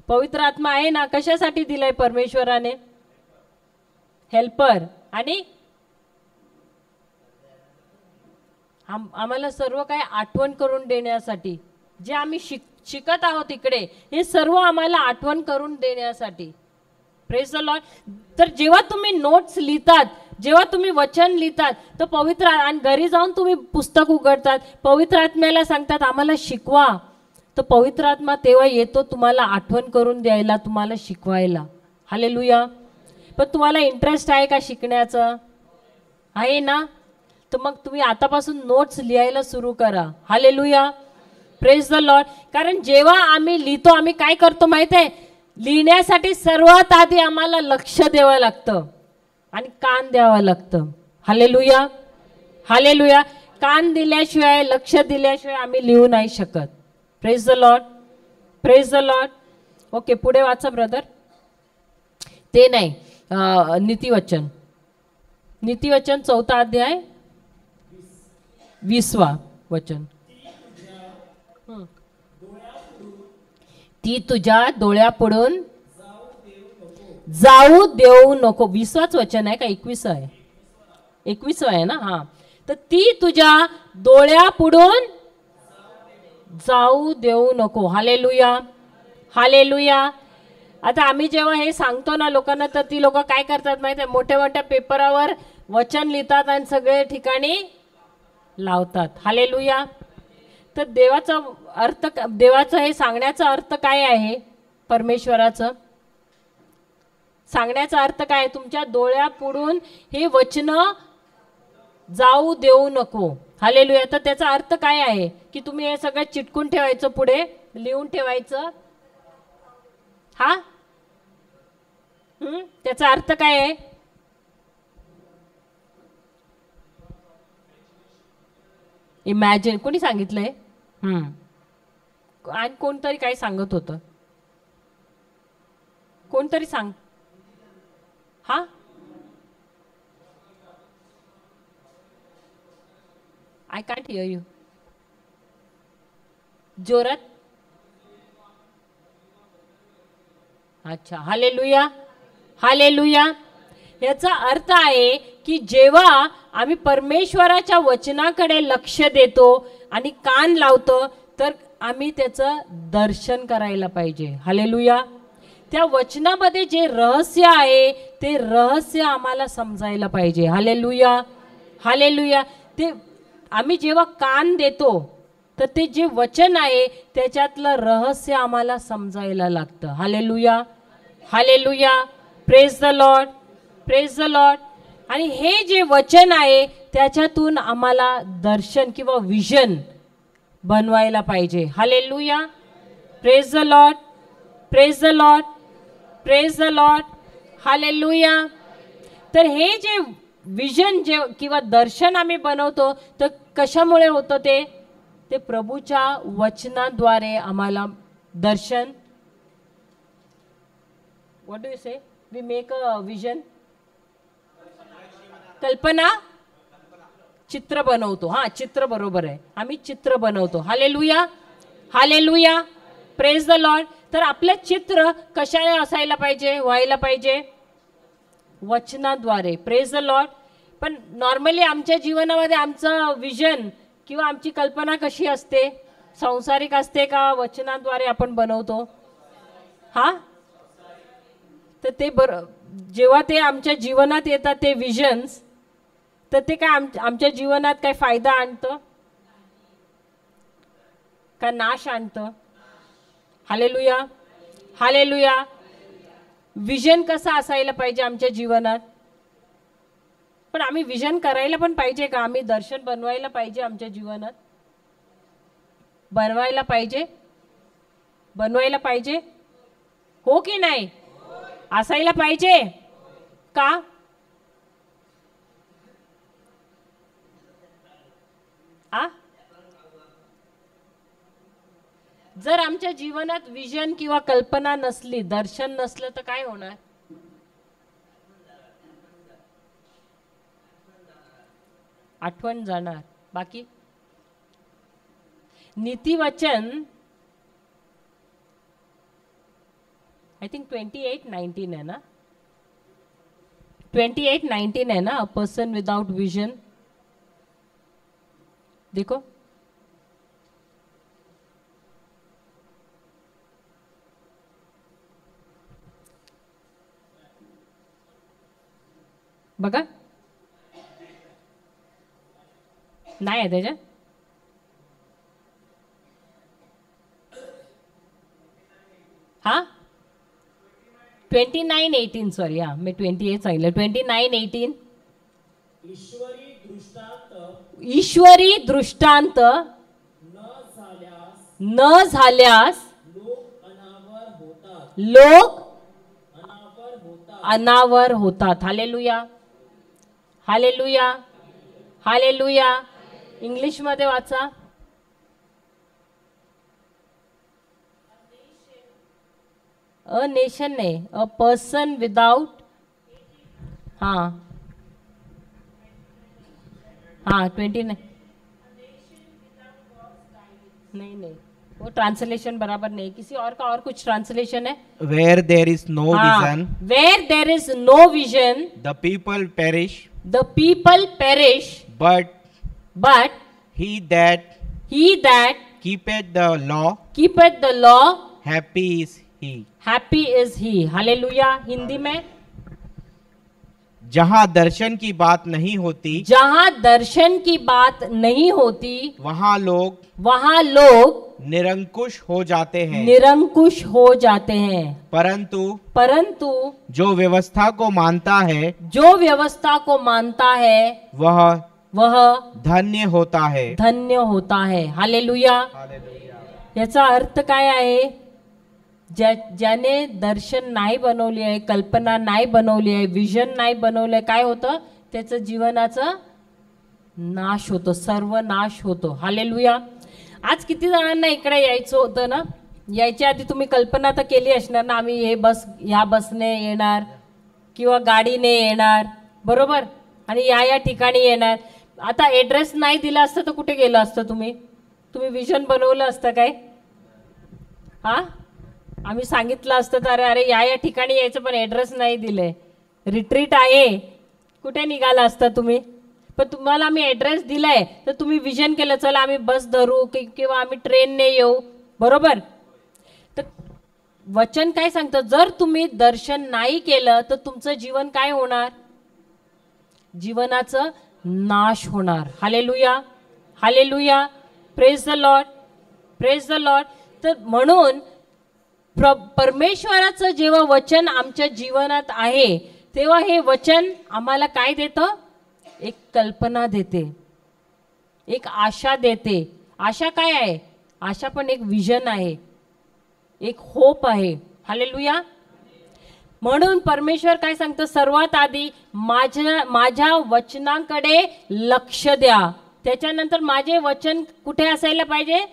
पवित्र आत्मा आहे ना? कशासाठी दिलाय परमेश्वराने? हेल्पर. आणि आम्हाला सर्व काही आठवण करून देण्यासाठी. जे आम्ही शिकत आहोत इकडे, हे सर्व आम्हाला आठवण करून देण्यासाठी. Praise the lord. तर जेव्हा तुम्ही नोट्स लिहितात, जेव्हा तुम्ही वचन लिहितात, तर पवित्र आणि घरी जाऊन तुम्ही पुस्तक उघडतात, पवित्र आत्म्याला सांगतात आम्हाला शिकवा, तर पवित्र आत्मा तेव्हा येतो तुम्हाला आठवण करून द्यायला, तुम्हाला शिकवायला. हालेलुया. पण तुम्हाला इंटरेस्ट आहे का शिकण्याचं? आहे ना? तर मग तुम्ही आतापासून नोट्स लिहायला सुरू करा. हालेलुया. Praise the Lord. कारण जेव्हा आम्ही लिहितो, आम्ही काय करतो माहिती आहे? लिहिण्यासाठी सर्वात आधी आम्हाला लक्ष द्यावं लागतं आणि कान द्यावं लागतं. Hallelujah, hallelujah. कान दिल्याशिवाय, लक्ष दिल्याशिवाय आम्ही लिहू नाही शकत. Praise the Lord, praise the Lord. Okay, पुढे वाचा ब्रदर. ते नाही, नीतिवचन. नीतिवचन 4 अध्याय 20 वचन. ती तुझ्या डोळ्यापुढून जाऊ देऊ नको. 20 वचन आहे का 21 आहे? 21 आहे ना? हा. तर ती तुझ्या डोळ्यापुढून जाऊ देऊ नको. Hallelujah, hallelujah. आता आम्ही जेव्हा हे सांगतो ना लोकांना, तर ती लोक काय करतात माहिती आहे? मोठ्या मोठ्या पेपरावर वचन लिहितात आणि सगळे ठिकाणी लावतात. हालेलुया. तर देवाचं हे सांगण्याचा अर्थ काय आहे? परमेश्वराचं सांगण्याचा अर्थ काय? तुमच्या डोळ्यापुढून हे वचन जाऊ देऊ नको. हालेलुया. तर त्याचा अर्थ काय आहे? की तुम्ही हे सगळं चिटकून ठेवायचं, पुढे लिहून ठेवायचं. हा त्याचा अर्थ काय आहे? इमॅजिन. कोणी सांगितलंय? आणि कोणतरी काय सांगत होतं? कोणतरी सांग. हा आय कांट हिअर यू. जोरात. अच्छा. हालेलुया. हालेलुया. याचा अर्थ आहे की जेव्हा आम्ही परमेश्वराच्या वचनाकडे लक्ष देतो आणि कान लावतो, तर आम्ही त्याचं दर्शन करायला पाहिजे. हालेलुया. त्या वचनामध्ये जे रहस्य आहे ते रहस्य आम्हाला समजायला पाहिजे. हालेलुया. हालेलुया. ते आम्ही जेव्हा कान देतो तर ते जे वचन आहे त्याच्यातलं रहस्य आम्हाला समजायला लागतं. Hallelujah. Hallelujah. Praise the Lord. Praise the Lord. आणि हे जे वचन आहे त्याच्यातून आम्हाला दर्शन किंवा विजन बनवायला पाहिजे. Hallelujah. Praise the Lord. Praise the Lord. Praise the Lord. Hallelujah. तर हे जे विजन जे किंवा दर्शन आम्ही बनवतो तर कशामुळे होतं? ते प्रभूच्या वचनाद्वारे आम्हाला दर्शन. What do you say? We make a vision. कल्पना. चित्र बनवतो. हा, चित्र बरोबर आहे. आम्ही चित्र बनवतो. Hallelujah. Hallelujah. Praise the lord. तर आपलं चित्र कशाने असायला पाहिजे, व्हायला पाहिजे? वचनाद्वारे. Praise the lord. पण नॉर्मली आमच्या जीवनामध्ये आमचं विजन किंवा आमची कल्पना कशी असते? सांसारिक असते का वचनाद्वारे आपण बनवतो? हा, तर ते जेव्हा ते आमच्या जीवनात येतात ते विजन्स, तर ते काय आमच्या जीवनात काय फायदा आणतं का नाश आणतं? हालेलुया. हालेलुया. विजन कसं असायला पाहिजे आमच्या जीवनात? पण आम्ही विजन करायला पण पाहिजे का? आम्ही दर्शन बनवायला पाहिजे आमच्या जीवनात? बनवायला पाहिजे. बनवायला पाहिजे. हो की नाही? असायला पाहिजे का? जर आमच्या जीवनात विजन किंवा कल्पना नसली, दर्शन नसलं, तर काय होणार? आठवण जाणार. बाकी नीतिवचन आई थिंक 28:19 है ना? 28:19 है ना? A person without vision. देखो, बघा, नाही आहे त्याच्यात. हा, 29:18 सॉरी. हा, मी 28 सांगितलं. 29:18. ईश्वरी दृष्टांत न झाल्यास लोक अनावर होतात. हालेलुया. हालेलुया. हालेलुया. इंग्लिश मध्ये वाचा. अ नेशन नाही, अ पर्सन विदाउट. हा हाँ 29. नहीं नहीं, वो ट्रांसलेशन बराबर नहीं. किसी और का और कुछ ट्रांसलेशन है. Where there is no vision, where there is no vision, the people perish. The people perish. But he that keepeth the law, happy is he. Happy is he. Hallelujah. Hindi में जहाँ दर्शन की बात नहीं होती, जहाँ दर्शन की बात नहीं होती, वहाँ लोग निरंकुश हो जाते हैं। निरंकुश हो जाते हैं। परंतु जो व्यवस्था को मानता है, वह धन्य होता है। हालेलुया। याचा अर्थ काय आहे? ज्याने दर्शन नाही बनवली आहे, कल्पना नाही बनवली आहे, विजन नाही बनवलंय, काय होतं? त्याचं जीवनाचं नाश होतो, सर्वनाश होतो। हालेलुया। आज किती जणांना इकडे यायचं होतं ना? यायच्या आधी तुम्ही कल्पना तर केली असणार ना, आम्ही ह्या बसने येणार किंवा गाडीने येणार, बरोबर, आणि या ठिकाणी येणार। आता ॲड्रेस नाही दिला असतं तर कुठे गेलं असतं तुम्ही? विजन बनवलं असतं काय? आम्ही सांगितलं असतं तर अरे या ठिकाणी यायचं, पण ॲड्रेस नाही दिले, रिट्रीट आहे, कुठे निघाला असता तुम्ही? पण तुम्हाला आम्ही ॲड्रेस दिलाय तर तुम्ही विजन केलं, चला आम्ही बस धरू किंवा आम्ही ट्रेनने येऊ, बरोबर। तर वचन काय सांगतं? जर तुम्ही दर्शन नाही केलं तर तुमचं जीवन काय होणार? जीवनाचं नाश होणार। Hallelujah, hallelujah, praise the Lord, praise the lord. तर म्हणून परमेश्वराचं जेव्हा वचन आमच्या जीवनात आहे तेव्हा हे वचन आम्हाला काय देतं? एक कल्पना देते, एक आशा देते। आशा काय आहे? आशा पण एक विजन आहे, एक होप आहे। हालेलुया। म्हणून परमेश्वर काय सांगतं? सर्वात आधी माझ्या वचनांकडे लक्ष द्या। त्याच्यानंतर माझे वचन कुठे असायला पाहिजे?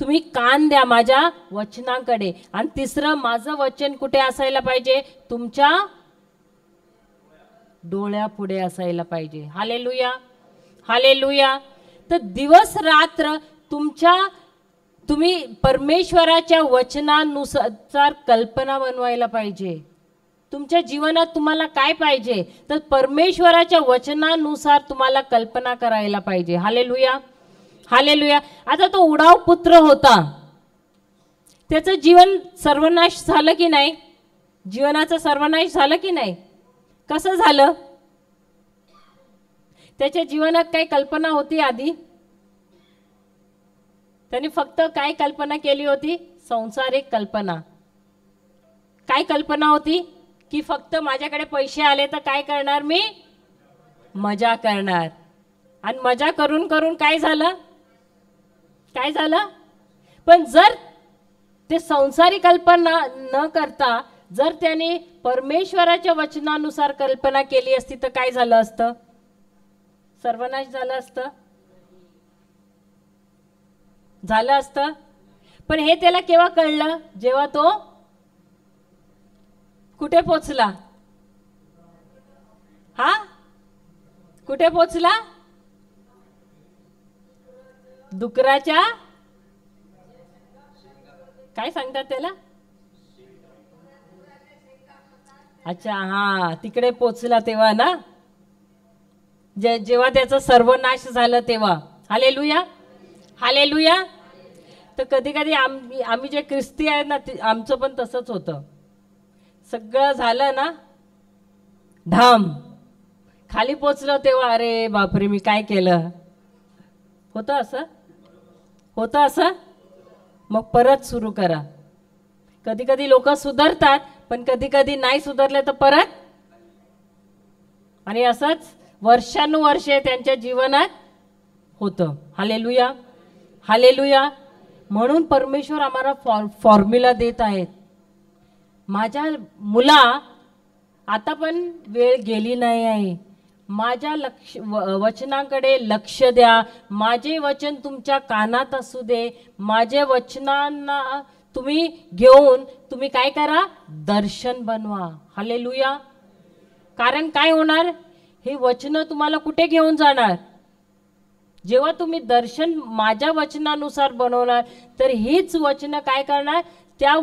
तुम्ही कान द्या माझ्या वचनांकडे। आणि तिसरं, माझं वचन कुठे असायला पाहिजे? तुमच्या डोळ्यापुढे असायला पाहिजे। Hallelujah, hallelujah. तर दिवस रात्र तुम्ही परमेश्वराच्या वचनानुसार कल्पना बनवायला पाहिजे। तुमच्या जीवनात तुम्हाला काय पाहिजे? तर परमेश्वराच्या वचनानुसार तुम्हाला कल्पना करायला पाहिजे। Hallelujah, hallelujah. आता तो उडाव पुत्र होता, त्याचं जीवन सर्वनाश झालं की नाही? जीवनाचा सर्वनाश झालं की नाही? कसं झालं? त्याच्या जीवनात काही कल्पना होती आधी? त्यांनी फक्त काय कल्पना केली होती? संसारिक कल्पना। काय कल्पना होती? की फक्त माझ्याकडे पैसे आले तर काय करणार मी? मजा करणार। आणि मजा करून करून काय झालं? काय झालं? पण जर ते संसारिक कल्पना न करता जर त्याने परमेश्वराच्या वचनानुसार कल्पना केली असती तर काय झालं असतं? सर्वनाश झालं असतं, झालं असतं। पण हे त्याला केव्हा कळलं? जेव्हा तो कुठे पोचला? कुठे पोचला? डुकराच्या काय सांगतात त्याला? अच्छा, तिकडे पोचला तेव्हा ना, जेव्हा त्याचा सर्वनाश झाला तेव्हा। Hallelujah, hallelujah. तर कधी कधी आम्ही जे ख्रिस्ती आहेत ना, आमचं पण तसंच होतं। सगळं झालं ना, धाम खाली पोचलं तेव्हा अरे बापरे मी काय केलं? होतं असं, होतं असं। मग परत सुरू करा। कधी कधी लोक सुधारतात, पण कधी कधी नाही सुधारले तर परत, आणि असंच वर्षानुवर्षे त्यांच्या जीवनात होतं। Hallelujah, hallelujah. म्हणून परमेश्वर आम्हाला फॉर्म्युला देत आहेत। माझ्या मुला, आता पण वेळ गेली नाही आहे, माझ्या वचनाकडे लक्ष द्या। माझे वचन तुमच्या कानात असू दे। माझे वचनांना तुम्ही घेऊन तुम्ही काय करा? दर्शन बनवा। हालेलुया। कारण काय होणार? हे वचन तुम्हाला कुठे घेऊन जाणार? जेव्हा तुम्ही दर्शन माझ्या वचनानुसार बनवणार तर हीच वचन काय करणार? त्या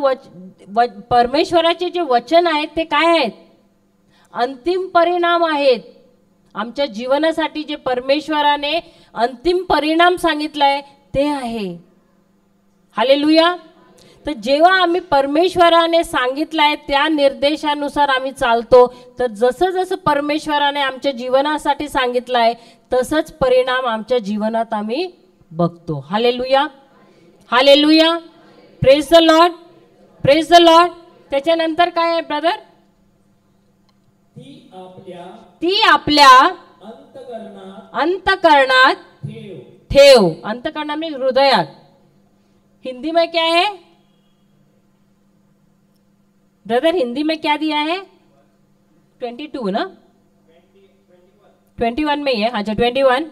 परमेश्वराचे जे वचन आहेत ते काय आहेत? अंतिम परिणाम आहेत। आमच्या जीवनासाठी जे परमेश्वराने अंतिम परिणाम सांगितलाय ते आहे। हालेलुया। तर जेव्हा आम्ही परमेश्वराने सांगितलंय त्या निर्देशानुसार आम्ही चालतो, तर जसं जसं परमेश्वराने आमच्या जीवनासाठी सांगितलंय तसंच परिणाम आमच्या जीवनात आम्ही बघतो. Hallelujah, hallelujah, praise the Lord, praise the Lord. त्याच्यानंतर काय आहे ब्रदर? ती आपल्या अंतकरणात ठेव. अंतकरणात में हृदयात. हिंदी में क्या है ब्रदर? हिंदी में क्या दिया है? 22 ना? 21 में ही है. अच्छा 21.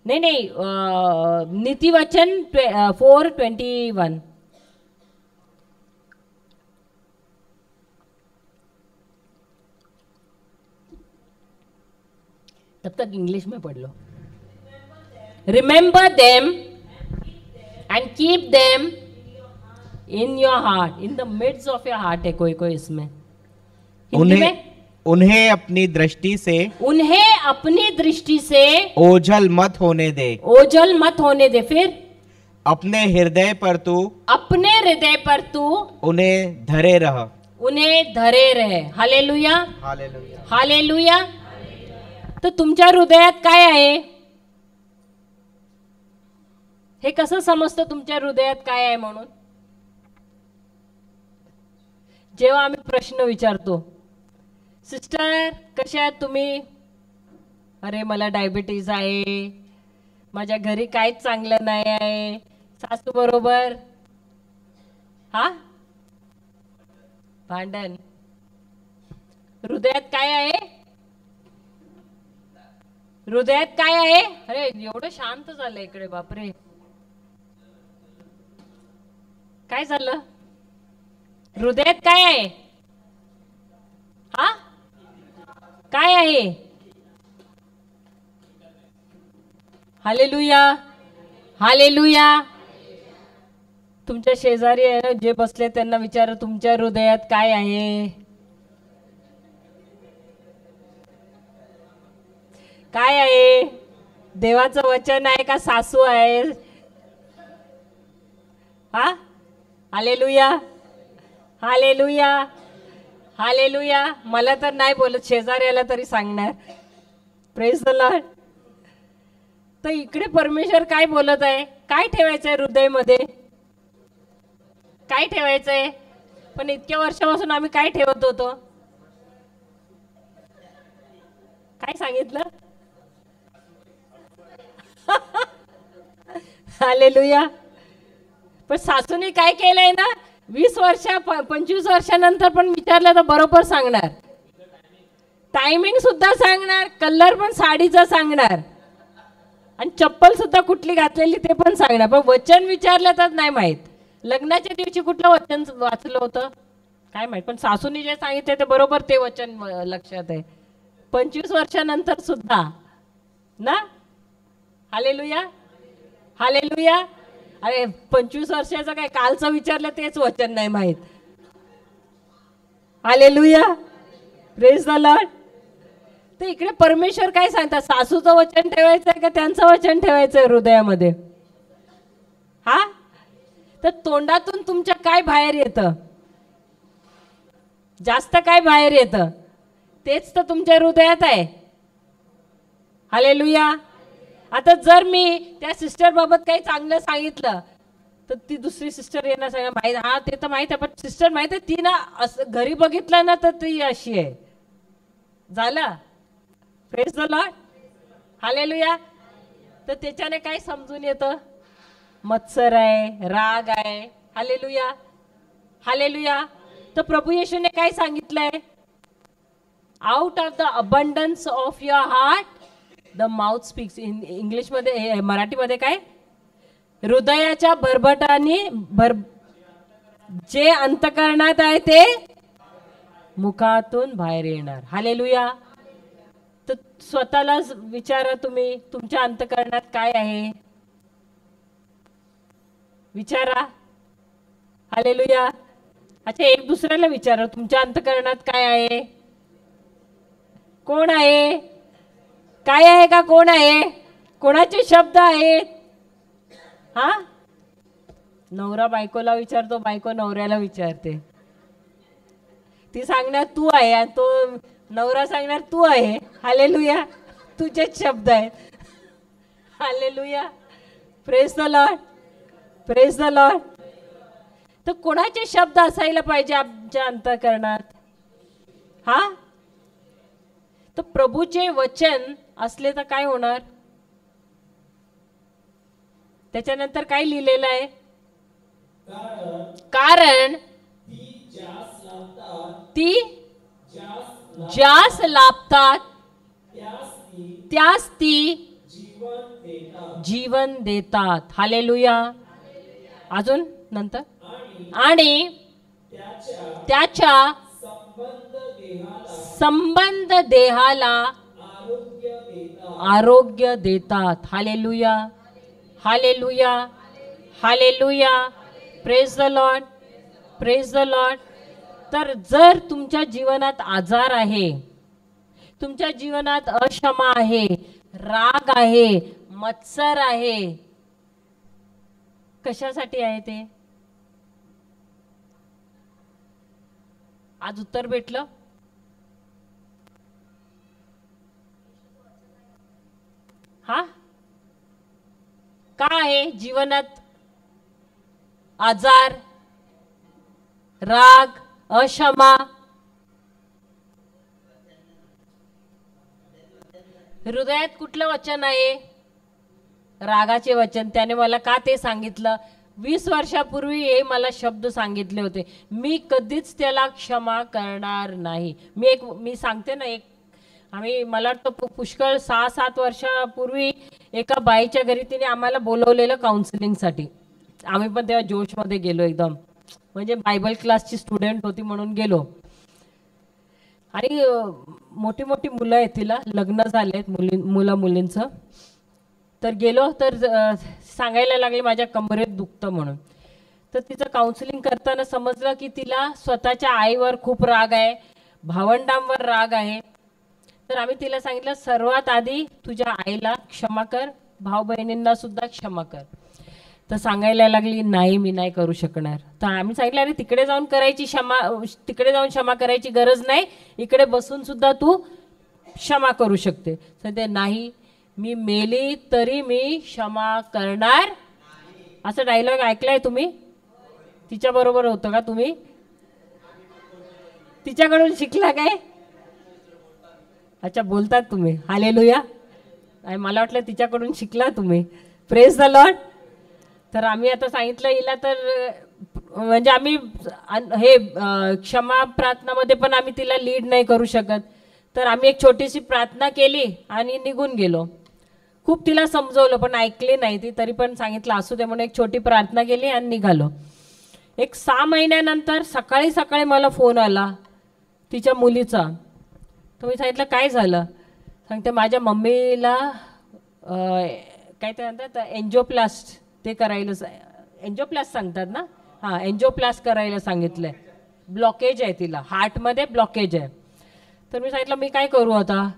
नहीं नहीं, नीति वचन 4:21. तब तक इंग्लिश में पढ़ लो. Remember them and keep them in your heart, in the midst of your heart है कोई कोई इसमें. उन्हें अपनी दृष्टि से, उन्हें अपनी दृष्टि से ओझल मत होने दे, ओझल मत होने दे. फिर अपने हृदय पर तू, अपने हृदय पर तू उन्हें धरे रह, उन्हें धरे रहे. Hallelujah, hallelujah, hallelujah. तर तुमच्या हृदयात काय आहे हे कसं समजतं तुमच्या हृदयात काय आहे म्हणून? जेव्हा आम्ही प्रश्न विचारतो, सिस्टर कशा आहात तुम्ही? अरे मला डायबिटीज आहे, माझ्या घरी काहीच चांगलं नाही आहे, सासू बरोबर हा भांडण. हृदयात काय आहे? हृदयात काय आहे? अरे एवढं शांत झालं इकडे, बापरे काय झालं? हृदयात काय आहे? हा काय आहे? Hallelujah, hallelujah. तुमच्या शेजारी आहे ना जे बसले त्यांना विचारा तुमच्या हृदयात काय आहे? काय आहे? देवाचं वचन आहे का सासू आहे? हा हालेलुया, हालेलुया, हालेलुया. मला तर नाही बोलत, शेजाऱ्याला तरी सांगणार. Praise the lord. तर इकडे परमेश्वर काय बोलत आहे? काय ठेवायचंय हृदयमध्ये? काय ठेवायचंय? पण इतक्या वर्षापासून आम्ही काय ठेवत होतो? काय सांगितलं? हालेलुया. पण सासूने काय केलंय ना, 20 वर्ष 25 वर्षानंतर पण विचारलं तर बरोबर सांगणार. टायमिंग सुद्धा सांगणार, कलर पण साडीचा सांगणार, आणि चप्पल सुद्धा कुठली घातलेली ते पण सांगणार. पण वचन विचारलं तर नाही माहित. लग्नाच्या दिवशी कुठलं वचन वाचलं होतं काय माहित, पण सासूने जे सांगितले ते बरोबर ते वचन लक्षात आहे. 25 वर्षानंतर सुद्धा ना. Hallelujah, hallelujah. अरे 25 वर्षाचं काय, कालचं विचारलं तेच वचन नाही माहित. Hallelujah, praise the lord. तर इकडे परमेश्वर काय सांगतात? सासूचं वचन ठेवायचंय का त्यांचं वचन ठेवायचंय हृदयामध्ये? हा तर तोंडातून तुमच्या काय बाहेर येतं? जास्त काय बाहेर येतं तेच तर तुमच्या हृदयात आहे. हालेलुया. आता जर मी त्या सिस्टर बाबत काही चांगलं सांगितलं तर ती दुसरी सिस्टर येणार सांगा माहित, हा ते तर माहित आहे, पण सिस्टर माहित आहे ती ना असं घरी बघितलं ना तर ती अशी आहे. झालं. Praise the Lord, hallelujah. तर त्याच्याने काय समजून येतं? मत्सर आहे, राग आहे. Hallelujah, hallelujah. तर प्रभू येशूने काय सांगितलंय? Out of the abundance of your heart the mouth speaks. English मध्ये, मराठीमध्ये काय? हृदयाच्या भरभटाने जे अंतकरणात आहे ते मुखातून बाहेर येणार. हालेलुया. तर स्वतःला विचारा तुम्ही, तुमच्या अंतकरणात काय आहे? विचारा. हालेलुया. अच्छा, एक दुसऱ्याला विचारा तुमच्या अंतकरणात काय आहे? कोण आहे? काय आहे का? कोण आहे? कोणाचे शब्द आहेत? हा, नवरा बायकोला विचारतो, बायको नवऱ्याला विचारते. ती सांगणार तू आहे आणि तो नवरा सांगणार तू आहे. हालेलुया, तुझेच शब्द आहेत. Hallelujah, praise the Lord, praise the lord. तर कोणाचे शब्द असायला पाहिजे आमच्या अंतःकरणात? हा, तर प्रभूचे वचन असले तर काय होणार? त्याच्यानंतर काय लिहिलेलं आहे? कारण ती ज्यास लाभतात त्यास ती जीवन देतात. हालेलुया. अजून नंतर, आणि त्याच्या संबंध देहाला आरोग्य देतात. Hallelujah, hallelujah, hallelujah. Praise the Lord, praise the lord. तर जर तुमच्या जीवनात आजार आहे, तुमच्या जीवनात अक्षमा आहे, राग आहे, मत्सर आहे, कशासाठी आहे ते? आज उत्तर भेटलं. हा, का आहे जीवनात आजार, राग, अक्षमा? हृदयात कुठलं वचन आहे? रागाचे वचन. त्याने मला का ते सांगितलं? 20 वर्षापूर्वी हे मला शब्द सांगितले होते. मी कधीच त्याला क्षमा करणार नाही. मी सांगते ना, आम्ही, मला वाटतं पुष्कळ 6-7 वर्षापूर्वी एका बाईच्या घरी तिने आम्हाला बोलवलेलं काउन्सिलिंगसाठी. आम्ही पण तेव्हा जोशमध्ये गेलो एकदम, म्हणजे बायबल क्लासची स्टुडंट होती म्हणून गेलो. आणि मोठी मोठी मुलं आहेत, तिला लग्न झालेत, मुलं मुलींचं. तर गेलो, तर सांगायला लागले माझ्या कमरेत दुखतं म्हणून. तर तिचं काउन्सिलिंग करताना समजलं की तिला स्वतःच्या आईवर खूप राग आहे, भावंडांवर राग आहे. तर आम्ही तिला सांगितलं, सर्वात आधी तुझ्या आईला क्षमा कर, भाऊ बहिणींना सुद्धा क्षमा कर. तर सांगायला लागली, नाही मी नाही करू शकणार. तर आम्ही सांगितलं, अरे तिकडे जाऊन तिकडे जाऊन क्षमा करायची गरज नाही, इकडे बसून सुद्धा तू क्षमा करू शकते. तर ते नाही, मी मेली तरी मी क्षमा करणार. असं डायलॉग ऐकलाय तुम्ही? तिच्या बरोबर होतं का तुम्ही? तिच्याकडून शिकला काय? अच्छा, बोलतात तुम्ही. हालेलुया. मला वाटलं तिच्याकडून शिकला तुम्ही. Praise the lord. तर आम्ही आता सांगितलं हिला, तर म्हणजे आम्ही हे क्षमा प्रार्थनामध्ये पण आम्ही तिला लीड नाही करू शकत. तर आम्ही एक छोटीशी प्रार्थना केली आणि निघून गेलो. खूप तिला समजवलं पण ऐकली नाही ती. तरी पण सांगितलं असू दे म्हणून एक छोटी प्रार्थना केली आणि निघालो. एक 6 महिन्यानंतर सकाळी सकाळी मला फोन आला तिच्या मुलीचा. तर मी सांगितलं काय झालं? सांगते माझ्या मम्मीला काय ते म्हणतात एन्जिओप्लास्ट, ते करायला, एन्जिओप्लास्ट सांगतात ना, हां एन्जिओप्लास्ट करायला सांगितलं आहे. ब्लॉकेज आहे तिला, हार्टमध्ये ब्लॉकेज आहे. तर मी सांगितलं मी काय करू आता?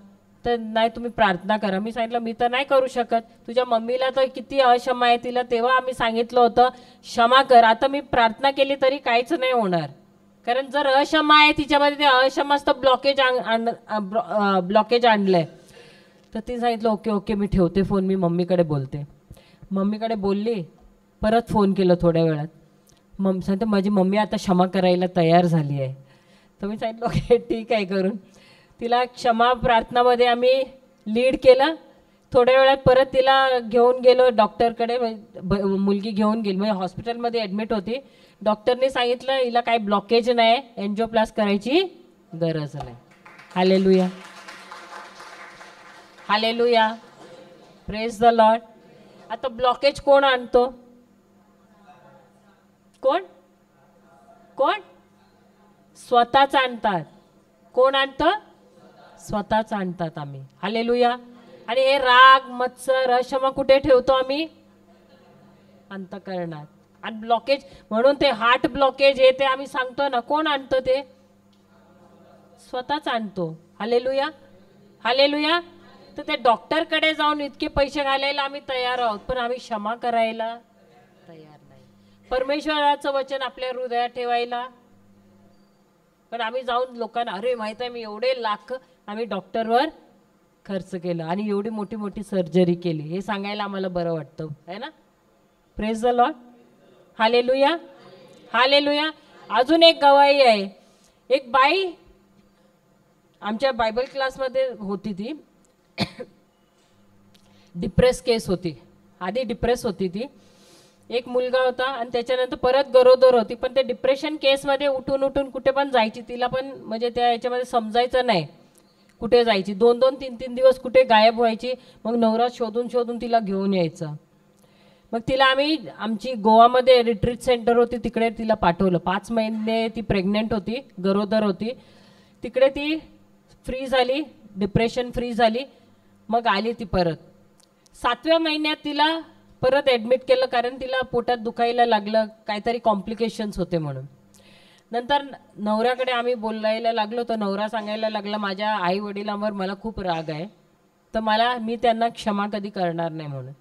तर नाही तुम्ही प्रार्थना करा. मी सांगितलं मी तर नाही करू शकत, तुझ्या मम्मीला तर किती अक्षमा आहे तिला तेव्हा आम्ही सांगितलं होतं क्षमा कर. आता मी प्रार्थना केली तरी काहीच नाही होणार, कारण जर अक्षमा आहे तिच्यामध्ये, ते अक्षमाचं ब्लॉकेज आणलंय. तर ती सांगितलं ओके ओके मी ठेवते फोन, मी मम्मीकडे बोलते. मम्मीकडे बोलली, परत फोन केलं थोड्या वेळात. सांगते माझी मम्मी आता क्षमा करायला तयार झाली आहे. तर मी सांगितलं ओके ठीक आहे करून. तिला क्षमा प्रार्थनामध्ये आम्ही लीड केलं. थोड्या वेळात परत तिला घेऊन गेलो डॉक्टरकडे. मुलगी घेऊन गेली, म्हणजे हॉस्पिटलमध्ये ॲडमिट होती. डॉक्टरने सांगितलं हिला काही ब्लॉकेज नाही, एन्जिओप्लास्ट करायची गरज नाही. Hallelujah, hallelujah, praise the Lord. आता ब्लॉकेज कोण आणतो? कोण कोण? स्वतःच आणतात. कोण आणतं? स्वतःच आणतात आम्ही. हालेलुया. आणि हे राग, मत्सर, अक्षमा कुठे ठेवतो आम्ही? अंतःकरणात. आणि ब्लॉकेज म्हणून ते हार्ट ब्लॉकेज हे ते आम्ही सांगतो ना, कोण आणतं? ते स्वतःच आणतो. Hallelujah, hallelujah. तर त्या डॉक्टरकडे जाऊन इतके पैसे घालायला आम्ही तयार आहोत, पण आम्ही क्षमा करायला तयार नाही. परमेश्वराचं वचन आपल्या हृदयात ठेवायला. पण आम्ही जाऊन लोकांना, अरे माहित आहे मी एवढे लाख आम्ही डॉक्टरवर खर्च केलं आणि एवढी मोठी मोठी सर्जरी केली, हे सांगायला आम्हाला बरं वाटतं, है ना. Praise the Lord. Hallelujah, hallelujah. अजून एक गवाही आहे. एक बाई आमच्या बायबल क्लासमध्ये होती, ती डिप्रेस केस होती. आधी डिप्रेस होती ती. एक मुलगा होता आणि त्याच्यानंतर परत गरोदर होती. पण ते डिप्रेशन केसमध्ये उठून उठून कुठे पण जायची. तिला पण म्हणजे त्या याच्यामध्ये समजायचं नाही कुठे जायची. 2-2, 3-3 दिवस कुठे गायब व्हायची. मग नवरा शोधून शोधून तिला घेऊन यायचा. मग तिला आम्ही आमची गोवामध्ये रिट्रीट सेंटर होती, तिकडे तिला पाठवलं. 5 महिने ती प्रेग्नेंट होती, गरोदर होती. तिकडे ती फ्री झाली, डिप्रेशन फ्री झाली. मग आली ती परत. 7व्या महिन्यात तिला परत ॲडमिट केलं, कारण तिला पोटात दुखायला लागलं, काहीतरी कॉम्प्लिकेशन्स होते म्हणून. नंतर नवऱ्याकडे आम्ही बोलायला लागलो, तर नवरा सांगायला लागला, माझ्या आई वडिलांवर मला खूप राग आहे, तर मी त्यांना क्षमा कधी करणार नाही म्हणून.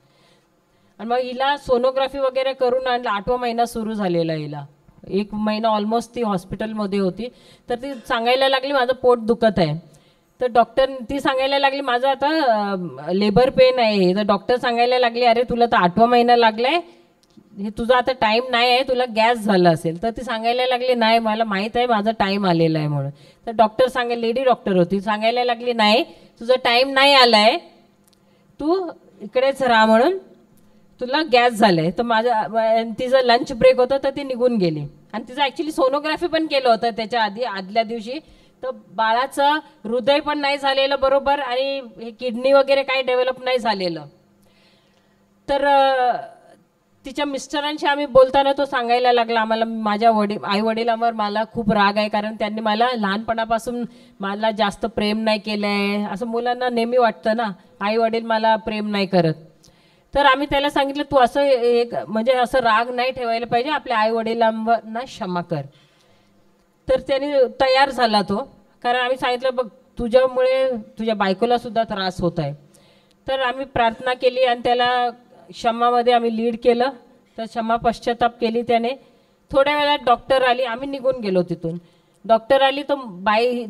आणि मग हिला सोनोग्राफी वगैरे करून आणलं. 8वा महिना सुरू झालेला हिला. 1 महिना ऑलमोस्ट ती हॉस्पिटलमध्ये होती. तर ती सांगायला लागली माझं पोट दुखत आहे. तर डॉक्टर ती सांगायला लागली माझं आता लेबर पेन आहे. तर डॉक्टर सांगायला लागले, अरे तुला तर 8वा महिना लागला आहे, हे तुझा आता टाईम नाही आहे, तुला गॅस झाला असेल. तर ती सांगायला लागली नाही मला माहीत आहे माझा टाईम आलेला आहे म्हणून. तर डॉक्टर लेडी डॉक्टर होती, सांगायला लागली नाही तुझा टाईम नाही आला आहे, तू इकडेच राहा म्हणून, तुला गॅस झालं आहे. तर तिचं लंच ब्रेक होतं, तर ती निघून गेली. आणि तिचं ॲक्च्युली सोनोग्राफी पण केलं होतं त्याच्या आदल्या दिवशी. तर बाळाचं हृदय पण नाही झालेलं बरोबर, आणि हे किडनी वगैरे काही डेव्हलप नाही झालेलं. तर तिच्या मिस्टरांशी आम्ही बोलताना तो सांगायला लागला, आम्हाला माझ्या आई वडिलांवर मला खूप राग आहे, कारण त्यांनी मला लहानपणापासून मला जास्त प्रेम नाही केलं आहे. असं मुलांना नेहमी वाटतं ना, आई वडील मला प्रेम नाही करत. तर आम्ही त्याला सांगितलं तू असं म्हणजे असं राग नाही ठेवायला पाहिजे, आपल्या आई वडिलांना क्षमा कर. तर त्याने तयार झाला तो, कारण आम्ही सांगितलं बघ तुझ्यामुळे तुझ्या बायकोला सुद्धा त्रास होत आहे. तर आम्ही प्रार्थना केली आणि त्याला क्षमामध्ये आम्ही लीड केलं. तर क्षमा पश्चाताप केली त्याने. थोड्या वेळात डॉक्टर आली, आम्ही निघून गेलो तिथून. डॉक्टर आली तर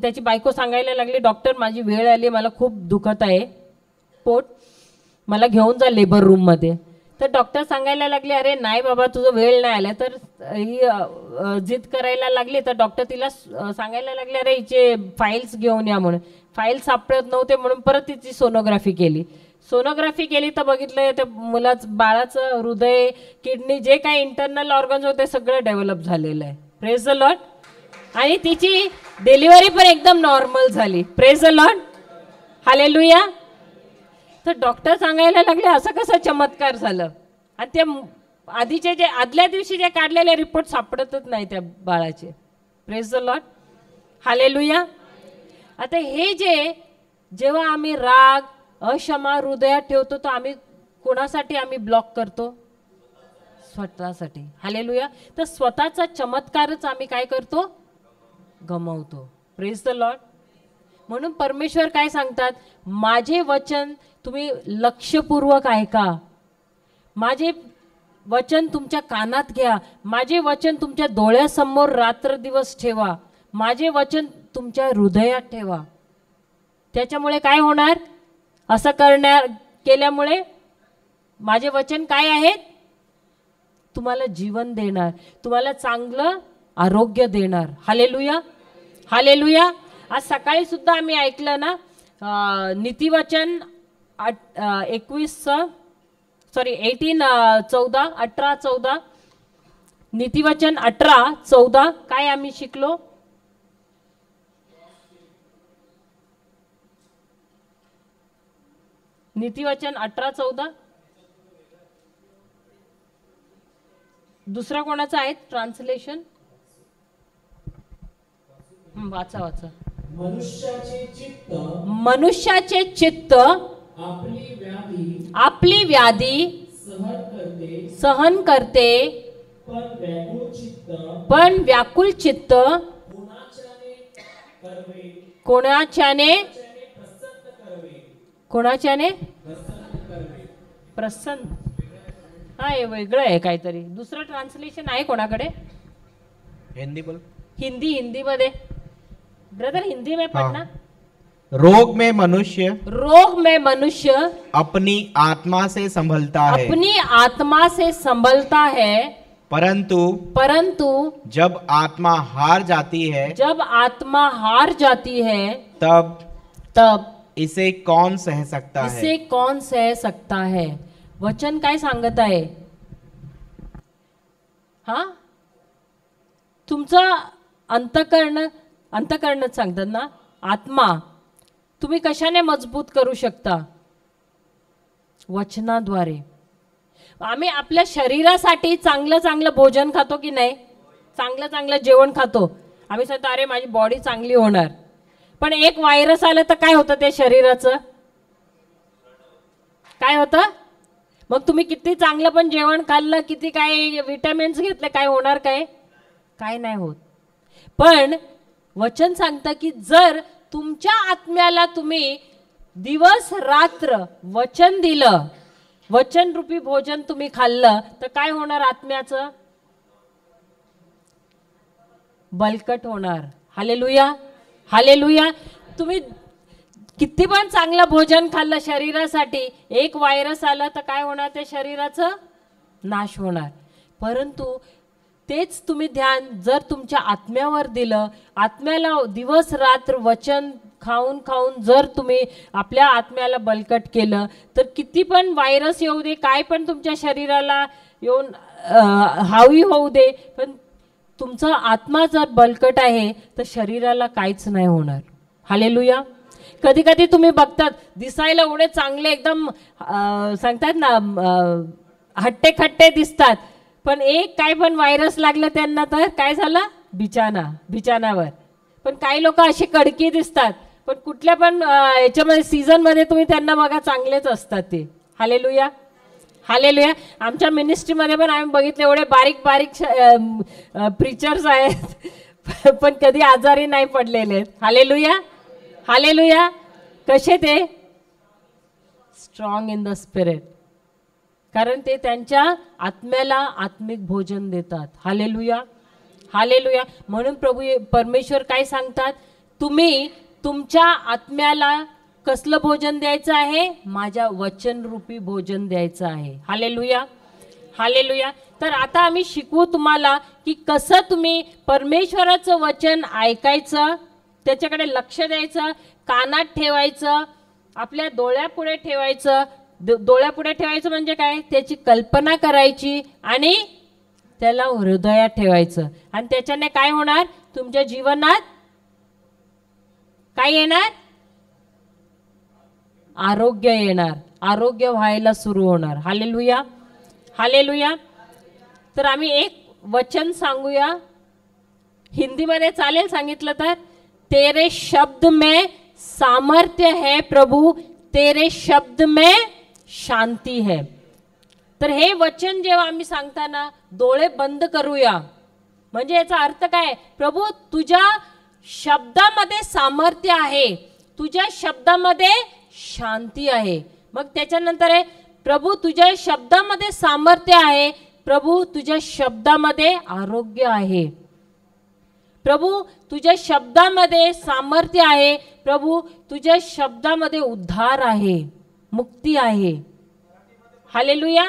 त्याची बायको सांगायला लागली, डॉक्टर माझी वेळ आली, मला खूप दुखत आहे पोट, मला घेऊन जा लेबर रूममध्ये. तर डॉक्टर सांगायला लागले अरे नाही बाबा तुझं वेळ नाही आला. तर ही जिद करायला लागली. तर डॉक्टर तिला सांगायला लागले अरे हिचे फाईल्स घेऊन या म्हणून. फाईल्स सापडत नव्हते म्हणून परत तिची सोनोग्राफी केली. सोनोग्राफी केली तर बघितलं त्या बाळाचं हृदय, किडनी, जे काही इंटरनल ऑर्गन्स होते सगळं डेव्हलप झालेलं आहे. Praise the Lord. आणि तिची डिलिव्हरी पण एकदम नॉर्मल झाली. Praise the Lord. हालेलुया. तर डॉक्टर सांगायला लागले असं कसं चमत्कार झालं. आणि ते आधीचे जे आदल्या दिवशी जे काढलेले रिपोर्ट सापडतच नाही त्या बाळाचे. Praise the Lord. हालेलुया. आता हे जेव्हा आम्ही राग, अक्षमा हृदयात ठेवतो, तर आम्ही कोणासाठी आम्ही ब्लॉक करतो? स्वतःसाठी. हालेलुया. तर स्वतःचा चमत्कारच आम्ही काय करतो? गमावतो. Praise the lord. म्हणून परमेश्वर काय सांगतात, माझे वचन तुम्ही लक्षपूर्वक ऐका, माझे वचन तुमच्या कानात घ्या, माझे वचन तुमच्या डोळ्यासमोर रात्र दिवस ठेवा, माझे वचन तुमच्या हृदयात ठेवा. त्याच्यामुळे काय होणार? असं केल्यामुळे माझे वचन काय आहेत? तुम्हाला जीवन देणार, तुम्हाला चांगलं आरोग्य देणार. हालेलुया. हालेलुया. आज सकाळी सुद्धा आम्ही ऐकलं ना, नीतिवचन 18:14 नीतिवचन 18:14 काय आम्ही शिकलो? नीतिवचन 18:14 दुसरा कोणाचा आहे ट्रान्सलेशन? वाचा. मनुष्याचे चित्त आपली व्याधी सहन करते, पण व्याकुल चित्त कोणाच्याने कोणाच्याने? प्रसन्न. हा, हे वेगळं आहे काहीतरी. दुसरं ट्रान्सलेशन आहे कोणाकडे? हिंदी बोल. हिंदी मध्ये ब्रदर, हिंदी में पढ़ना. रोग में मनुष्य अपनी आत्मा से संभलता है, अपनी आत्मा से संभलता है, परंतु जब आत्मा हार जाती है तब इसे कौन सह सकता है? वचन काय सांगत आहे? हा, तुमचं अंतःकरणच सांगतात ना. आत्मा तुम्ही कशाने मजबूत करू शकता? वचनाद्वारे. आम्ही आपल्या शरीरासाठी चांगलं भोजन खातो की नाही? चांगलं जेवण खातो. आम्ही सांगतो अरे माझी बॉडी चांगली होणार. पण एक व्हायरस आलं तर काय होतं? ते शरीराचं काय होतं? मग तुम्ही किती चांगलं पण जेवण खाल्लं, किती काय विटॅमिन्स घेतले, काय होणार? काय नाही होत. पण वचन सांगतं की जर तुमच्या आत्म्याला तुम्ही दिवस रात्र वचन दिलं, वचन रूपी भोजन तुम्ही खाल्लं, तर काय होणार? आत्म्याचं बलकट होणार. Hallelujah, hallelujah. तुम्ही किती पण चांगलं भोजन खाल्लं शरीरासाठी, एक व्हायरस आला तर काय होणार? त्या शरीराचं नाश होणार. परंतु तेच तुम्ही ध्यान जर तुमच्या आत्म्यावर दिलं, आत्म्याला दिवस रात्र वचन खाऊन जर तुम्ही आपल्या आत्म्याला बलकट केलं, तर किती पण व्हायरस येऊ दे, काय पण तुमच्या शरीराला येऊन हावी होऊ दे, पण तुमचा आत्मा जर बलकट आहे तर शरीराला काहीच नाही होणार. हालेलुया. कधी कधी तुम्ही बघतात दिसायला एवढे चांगले एकदम सांगतात ना हट्टे खट्टे दिसतात, पण एक काय पण व्हायरस लागलं त्यांना तर काय झालं? बिछानावर. पण काही लोक अशी कडकी दिसतात, पण कुठल्या पण याच्यामध्ये सीझनमध्ये तुम्ही त्यांना बघा चांगलेच असतात ते. Hallelujah, hallelujah. आमच्या मिनिस्ट्रीमध्ये पण आम्ही बघितले एवढे बारीक प्रीचर्स आहेत पण कधी आजारी नाही पडलेले आहेत. Hallelujah, hallelujah. कसे ते? Strong in the spirit. कारण ते त्यांच्या आत्म्याला आत्मिक भोजन देतात. Hallelujah, hallelujah. म्हणून परमेश्वर काय सांगतात? तुम्ही तुमच्या आत्म्याला कसलं भोजन द्यायचं आहे? माझ्या वचन रूपी भोजन द्यायचं आहे. Hallelujah, hallelujah. तर आता आम्ही शिकवू तुम्हाला की कसं तुम्ही परमेश्वराचं वचन ऐकायचं, त्याच्याकडे लक्ष द्यायचं, कानात ठेवायचं, आपल्या डोळ्यापुढे ठेवायचं. डोळ्यापुढे ठेवायचं म्हणजे काय? त्याची कल्पना करायची आणि त्याला हृदयात ठेवायचं. आणि त्याच्याने काय होणार? तुमच्या जीवनात काय येणार? आरोग्य येणार. आरोग्य व्हायला सुरू होणार. Hallelujah, hallelujah. तर आम्ही एक वचन सांगूया. हिंदीमध्ये चालेल सांगितलं तर? तेरे शब्द में सामर्थ्य है प्रभु, तेरे शब्द में शांती है. तर हे वचन जेव्हा आम्ही सांगताना डोळे बंद करूया. म्हणजे याचा अर्थ काय? प्रभू तुझ्या शब्दामध्ये सामर्थ्य आहे, तुझ्या शब्दामध्ये शांती आहे. मग त्याच्यानंतर आहे प्रभू तुझ्या शब्दामध्ये सामर्थ्य आहे, प्रभू तुझ्या शब्दामध्ये आरोग्य आहे, प्रभू तुझ्या शब्दामध्ये सामर्थ्य आहे, प्रभू तुझ्या शब्दामध्ये उद्धार आहे, मुक्ती आहे. हालेलुया.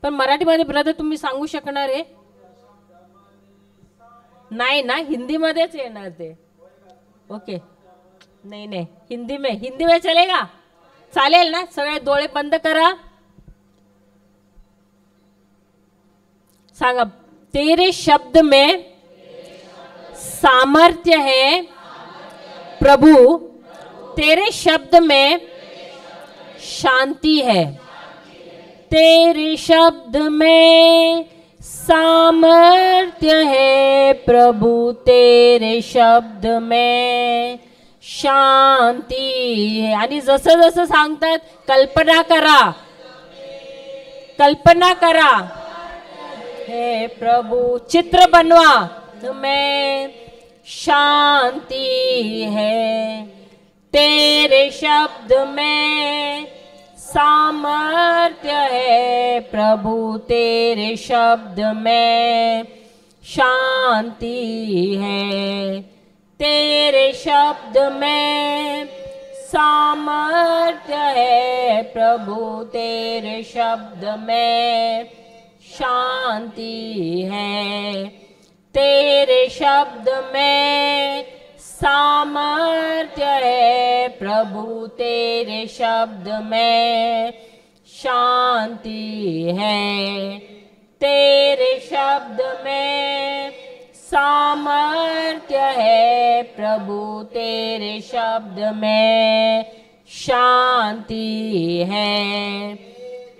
पण मराठीमध्ये ब्रदर तुम्ही सांगू शकणार आहे? नाही ना, हिंदीमध्येच येणार ते. ओके, नाही हिंदी में चलेगा? चालेल ना? सगळे डोळे बंद करा. सांगा, तेरे शब्द में सामर्थ्य है प्रभु, तेरे शब्द में शांति है. तेरे शब्द में सामर्थ्य है प्रभु, तेरे शब्द में शांती है. आणि जसं जसं सांगतात कल्पना करा, कल्पना करा. हे प्रभु चित्र बनवा, तुम्हें शांति है, तेरे शब्द में सामर्थ्य है प्रभु, तेरे शब्द में शांति है। तेरे शब्द में सामर्थ्य है प्रभु, तेरे शब्द में शांति है। तेरे शब्द में सामर्थ्य है प्रभु, तेरे शब्द में शांति है। तेरे शब्द में सामर्थ्य है प्रभु, तेरे शब्द में शांति है।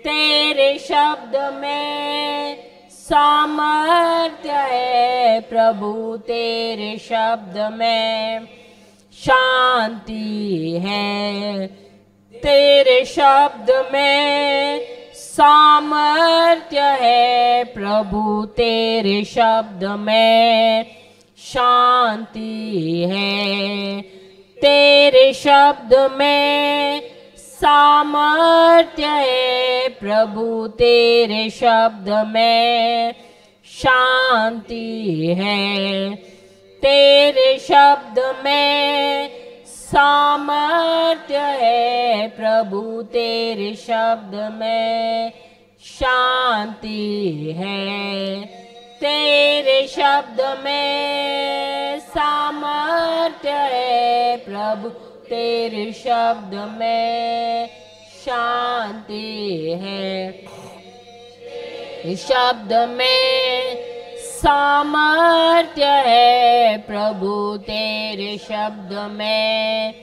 तेरे शब्द में सामर्थ्य है प्रभु, तेरे शब्द में शांति है। तेरे शब्द में सामर्थ्य है प्रभु, तेरे शब्द में शांति है। तेरे शब्द में सामर्थ्य है प्रभु, तेरे शब्द में शांति है। तेरे शब्द में सामर्थ्य है प्रभु, तेरे शब्द में शांति है। तेरे शब्द में सामर्थ्य है प्रभु, तेरे शब्द में शांति है। इस शब्द में सामर्थ्य है प्रभु, तेरे शब्द में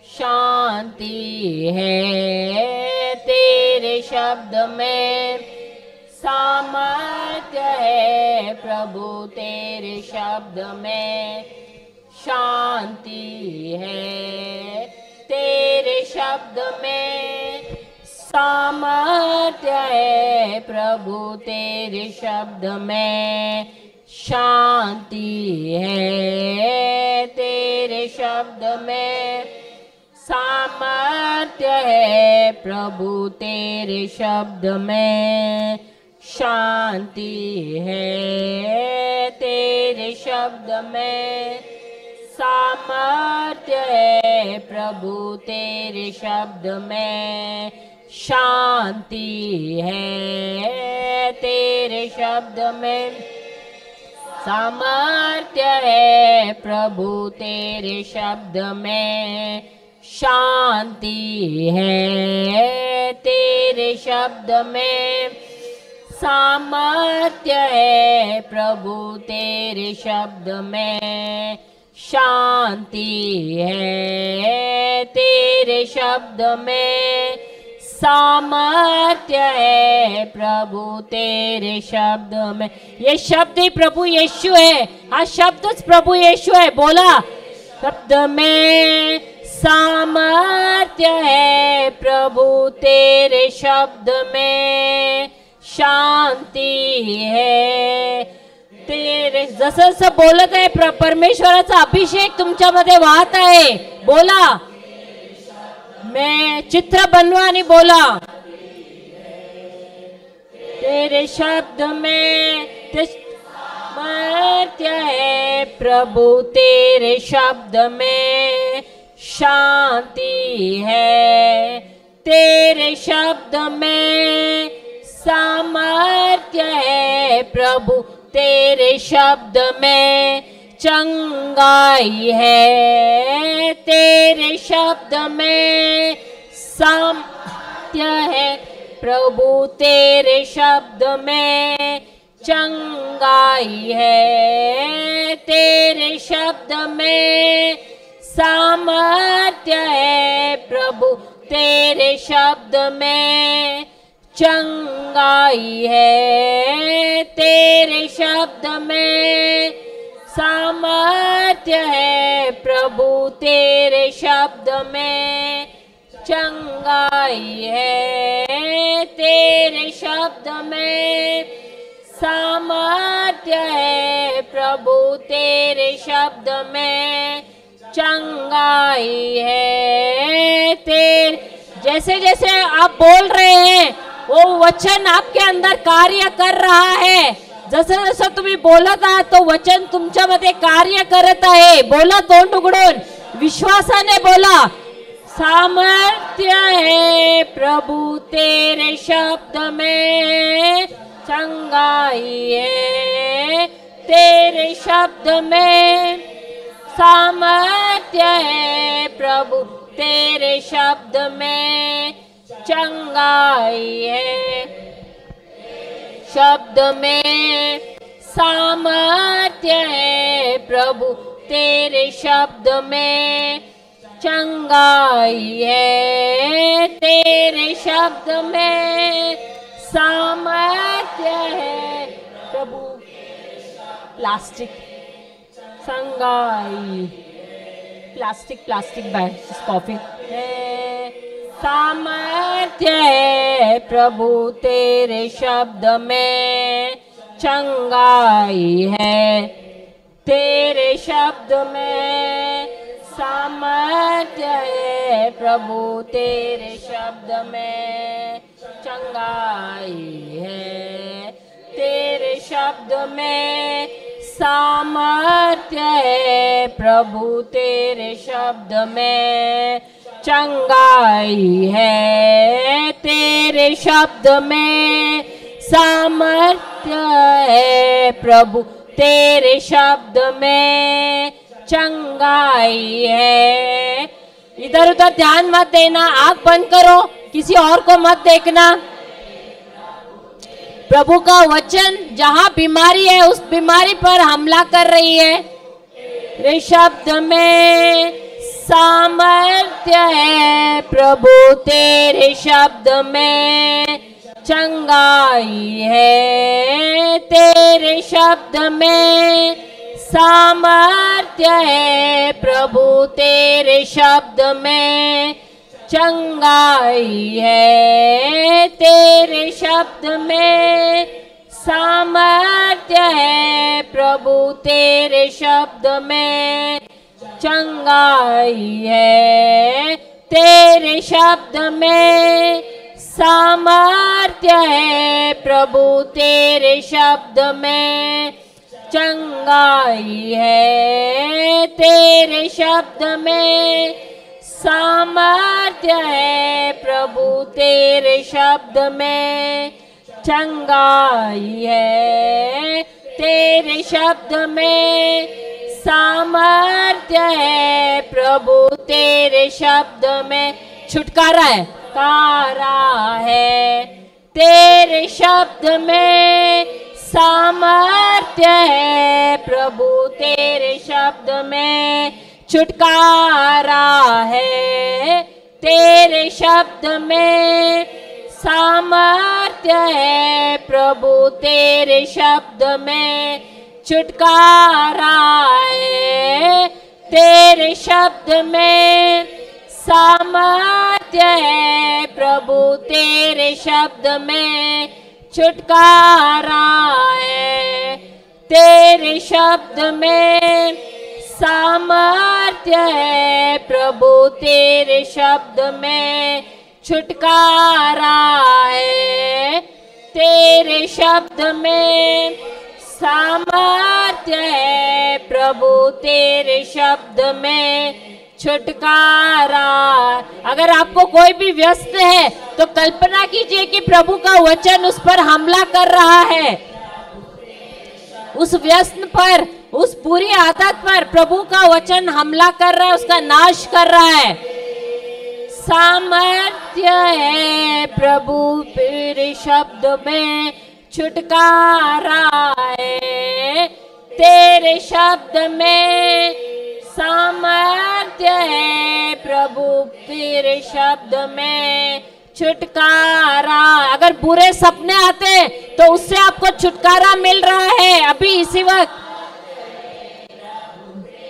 शांति है। तेरे शब्द में सामर्थ्य है प्रभु, तेरे शब्द में शांति है। तेरे शब्द में सामर्थ्य है प्रभु, तेरे शब्द में शांति है। तेरे शब्द में सामर्थ्य है प्रभु, तेरे शब्द में शांति है। तेरे शब्द में सामर्थ्य है प्रभु, तेरे शब्द में शांति है। तेरे शब्द में सामर्थ्य है प्रभु, तेरे शब्द में शांति है। तेरे शब्द में सामर्थ्य है प्रभु, तेरे शब्द में शांति है। तेरे शब्द में सामर्थ्य है प्रभु, तेरे शब्द में। ये शब्द ही प्रभु यीशु है। हाँ, शब्द प्रभु यीशु है। बोला, शब्द में सामर्थ्य है प्रभु, तेरे शब्द में शांति है। तेरे जसं जसं बोलत आहे परमेश्वराचा अभिषेक तुमच्यामध्ये वाहत आहे. बोला, मैं चित्र बनवा आणि बोला, तेरे शब्द में सामर्थ्य है प्रभु, तेरे शब्द में शांति है। तेरे शब्द में सामर्थ्य है प्रभु, तेरे शब्द में चंगाई है। तेरे शब्द में सामर्थ्य है प्रभु, तेरे शब्द में चंगाई है। तेरे शब्द में सामर्थ्य है प्रभु, तेरे शब्द में चंगाई है। तेरे शब्द में सामर्थ्य है प्रभु, तेरे शब्द में चंगाई है। तेरे शब्द में सामर्थ्य है प्रभु, तेरे शब्द में चंगाई है। जैसे जैसे आप बोल रहे हैं वो वचन आपके अंदर कार्य कर रहा है. जसं जसं तुम्ही बोलत आहात तो वचन तुमच्यामध्ये कार्य करत आहे. बोला तोंड उघडून, विश्वासाने बोला. सामर्थ्य है प्रभु तेरे शब्द में, चंगाई है तेरे शब्द में. सामर्थ्य है प्रभु तेरे शब्द में, चंगाई है शब्द में. सामर्थ्य है प्रभु तेरे शब्द में, चंगाई है तेरे शब्द में. सामर्थ्य है प्रभु. प्लास्टिक संगाई, प्लास्टिक बैग कॉफी. सामर्थ्य है प्रभु तेरे शब्द में, चंगाई है तेरे शब्द में. सामर्थ्य है प्रभु तेरे शब्द में, चंगाई है तेरे शब्द में. सामर्थ्य है प्रभु तेरे शब्द में, चंगाई है तेरे शब्द में. सामर्थ्य है प्रभु तेरे शब्द में, चंगाई है. इधर उधर ध्यान मत देना, आंख बंद करो, किसी और को मत देखना. प्रभु का वचन जहां बीमारी है उस बीमारी पर हमला कर रही है. रे शब्द में सामर्थ्य है प्रभु तेरे शब्द में, चंगाई है तेरे शब्द में. सामर्थ्य है प्रभु तेरे शब्द में, चंगाई है तेरे शब्द में. सामर्थ्य है प्रभु तेरे शब्द में, चंगाई है तेरे शब्द में. सामर्थ्य है प्रभु तेरे शब्द में, चंगाई है तेरे शब्द में. सामर्थ्य है प्रभु तेरे शब्द में, चंगाई है तेरे शब्द में. सामर्थ्य है प्रभु तेरे शब्द में. छुटकारा है, कारा है तेरे शब्द में. सामर्थ्य है प्रभु तेरे शब्द में, छुटकारा है तेरे शब्द में. सामर्थ्य है प्रभु तेरे शब्द में, छुटकारा है तेरे शब्द में. सामर्थ्य है प्रभु तेरे शब्द में, छुटकारा है तेरे शब्द में. सामर्थ्य है प्रभु तेरे शब्द में, छुटकारा है तेरे शब्द में. सामर्थ्य है प्रभु तेरे शब्द में, छुटकारा. अगर आपको कोई भी व्यस्त है तो कल्पना कीजिए कि प्रभु का वचन उस पर हमला कर रहा है. उस व्यस्त पर, उस बुरी आदत पर प्रभु का वचन हमला कर रहा है, उसका नाश कर रहा है. सामर्थ्य है प्रभु तेरे शब्द में, छुटकारा है तेरे शब्द में. सामर्थ्य है प्रभु तेरे शब्द में, छुटकारा. अगर बुरे सपने आते तो उससे आपको छुटकारा मिल रहा है अभी इसी वक्त.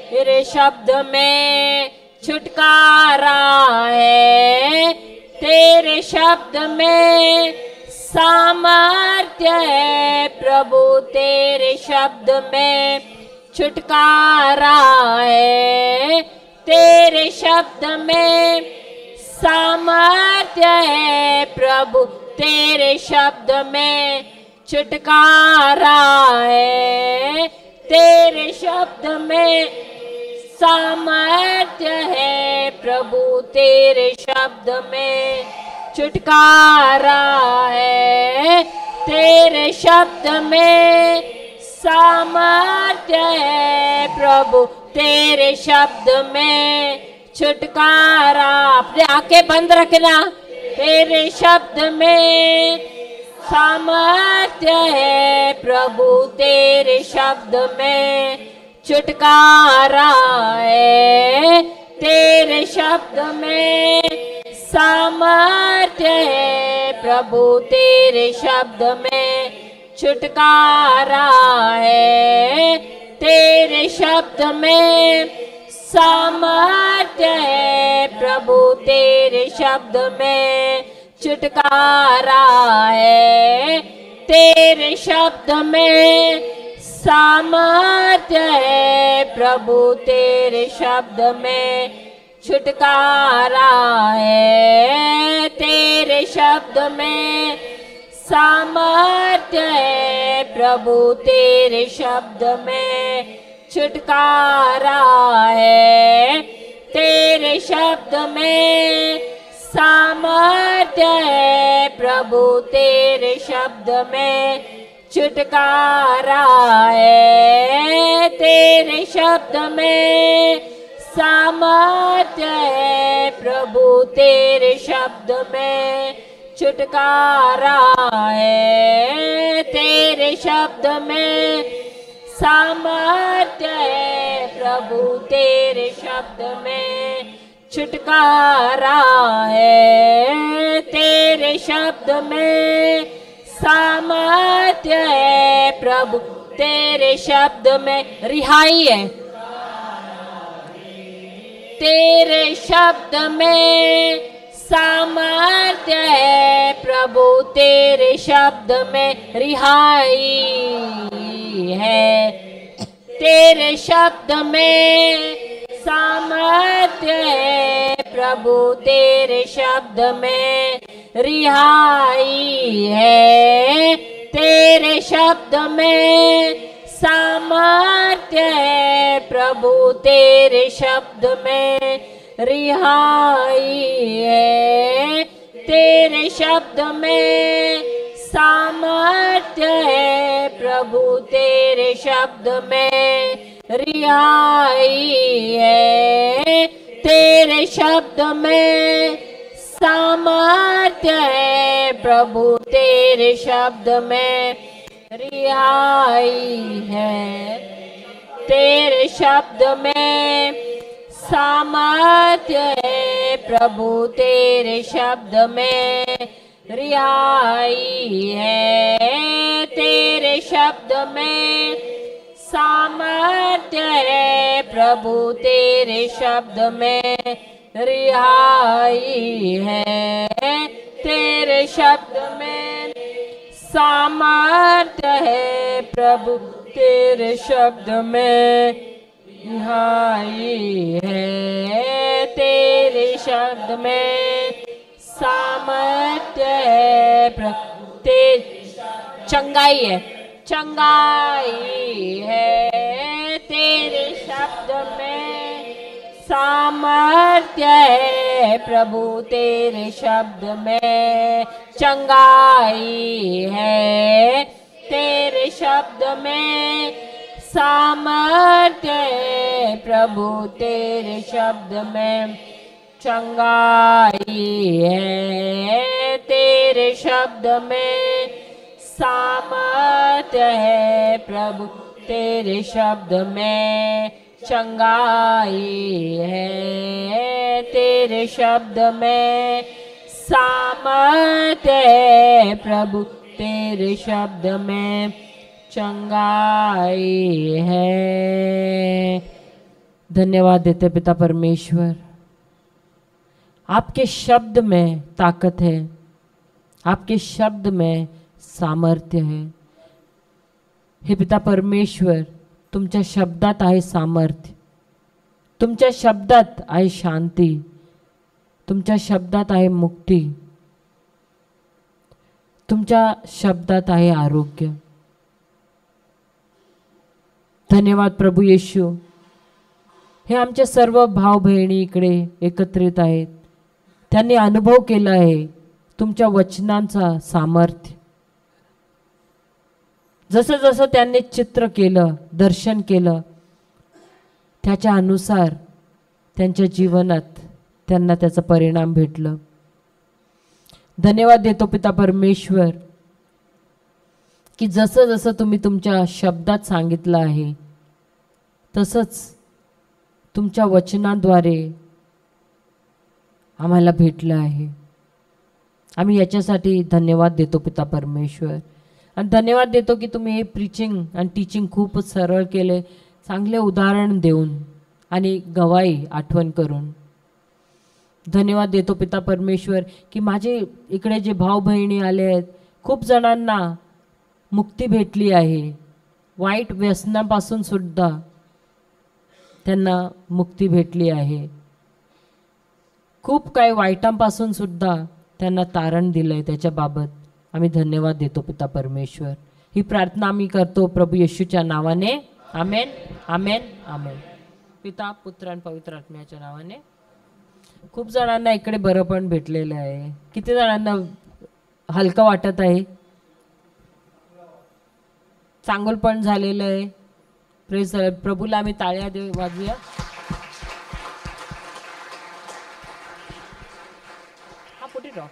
तेरे शब्द में छुटकारा है तेरे शब्द में. सामर्थ्य है प्रभु तेरे शब्द में, छुटकारा है तेरे शब्द में. सामर्थ्य है प्रभु तेरे शब्द में, छुटकारा है तेरे शब्द में, सामर्थ्य है प्रभु तेरे शब्द में, छुटकारा है तेरे शब्द में, सामर्थ्य है प्रभु तेरे शब्द में, छुटकारा। अपने आंखें बंद रखना। तेरे शब्द में सामर्थ्य है प्रभु तेरे शब्द में, छुटकारा है तेरे शब्द में, सामर्थ्य है प्रभु तेरे शब्द में, छुटकारा है तेरे शब्द में, सामर्थ्य है प्रभु तेरे शब्द में, छुटकारा है तेरे शब्द में, सामर्थ्य है प्रभु तेरे शब्द में, छुटकारा है तेरे शब्द में, सामर्थ्य है प्रभु तेरे शब्द में, छुटकारा है तेरे शब्द में, सामर्थ्य है प्रभु तेरे शब्द में, छुटकारा है तेरे शब्द में, सामर्थ्य है प्रभु तेरे शब्द में, छुटकारा है तेरे शब्द में, सामर्थ्य है प्रभु तेरे शब्द में, छुटकारा है तेरे शब्द में, सामर्थ्य है प्रभु तेरे शब्द में, रिहाई है तेरे शब्द में, सामर्थ्य है प्रभु तेरे शब्द में, रिहाई है तेरे शब्द में, सामर्थ्य है प्रभु तेरे शब्द में, रिहाई है तेरे शब्द में, सामर्थ्य है प्रभु तेरे शब्द में, रिहाई है तेरे शब्द में, सामर्थ्य है प्रभु तेरे शब्द में, रिहाई है तेरे शब्द में, सामर्थ्य है प्रभु तेरे शब्द में, रिहाई है तेरे शब्द में, सामर्थ्य है प्रभु तेरे शब्द में, रिहाई है तेरे शब्द में, सामर्थ्य है प्रभु तेरे शब्द में, रिहाई है तेरे शब्द में, सामर्थ्य है प्रभु तेरे शब्द में, रिहाई है तेरे शब्द में, सामर्थ्य है प्रभु तेरे, चंगाई है, चंगाई है तेरे शब्द में, सामर्थ्य है प्रभु तेरे शब्द में, चंगाई है तेरे शब्द में, सामर्थ्य है प्रभु तेरे शब्द में, चंगाई है तेरे शब्द में, सामर्थ्य है प्रभु तेरे शब्द में, चंगाई है तेरे शब्द में, सामर्थ्य है प्रभु तेरे शब्द में, चंगाई है। धन्यवाद देते पिता परमेश्वर, आपके शब्द में ताकत है, आपके शब्द में सामर्थ्य है। हे पिता परमेश्वर, तुमच्या शब्दात आहे सामर्थ्य, तुमच्या शब्दात आहे शांती, तुमच्या शब्दात आहे मुक्ती, तुमच्या शब्दात आहे आरोग्य. धन्यवाद प्रभू येशू. हे आमचे सर्व भाऊ बहिणी इकडे एकत्रित आहेत. त्यांनी अनुभव केला आहे तुमच्या वचनांचा सामर्थ्य. जसं जसं त्यांनी चित्र केलं, दर्शन केलं, त्याच्या अनुसार त्यांच्या जीवनात त्यांना त्याचा परिणाम भेटलं. धन्यवाद देतो पिता परमेश्वर की जसं जसं तुम्ही तुमच्या शब्दात सांगितलं आहे तसंच तुमच्या वचनाद्वारे आम्हाला भेटलं आहे. आम्ही याच्यासाठी धन्यवाद देतो पिता परमेश्वर. आणि धन्यवाद देतो की तुम्ही हे प्रीचिंग आणि टीचिंग खूप सरळ केले, चांगले उदाहरण देऊन आणि गवाही आठवण करून. धन्यवाद देतो पिता परमेश्वर की माझे इकडे जे भाऊ बहिणी आले आहेत, खूप जणांना मुक्ती भेटली आहे. वाईट व्यसनापासून सुद्धा त्यांना मुक्ती भेटली आहे. खूप काही वाईटांपासून सुद्धा त्यांना तारण दिलं आहे. त्याच्याबाबत आम्ही धन्यवाद देतो पिता परमेश्वर. ही प्रार्थना आम्ही करतो प्रभू येशूच्या नावाने. आमेन, आमेन, आमेन. पिता, पुत्र आणि पवित्र आत्म्याच्या नावाने. खूप जणांना इकडे बरं पण भेटलेलं आहे. किती जणांना हलकं वाटत आहे? चांगलं पण झालेलं आहे. प्रेज प्रभूला आम्ही टाळ्या देऊ, वाजूया. हा पुढे raw.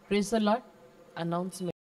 Praise the Lord. Announcement.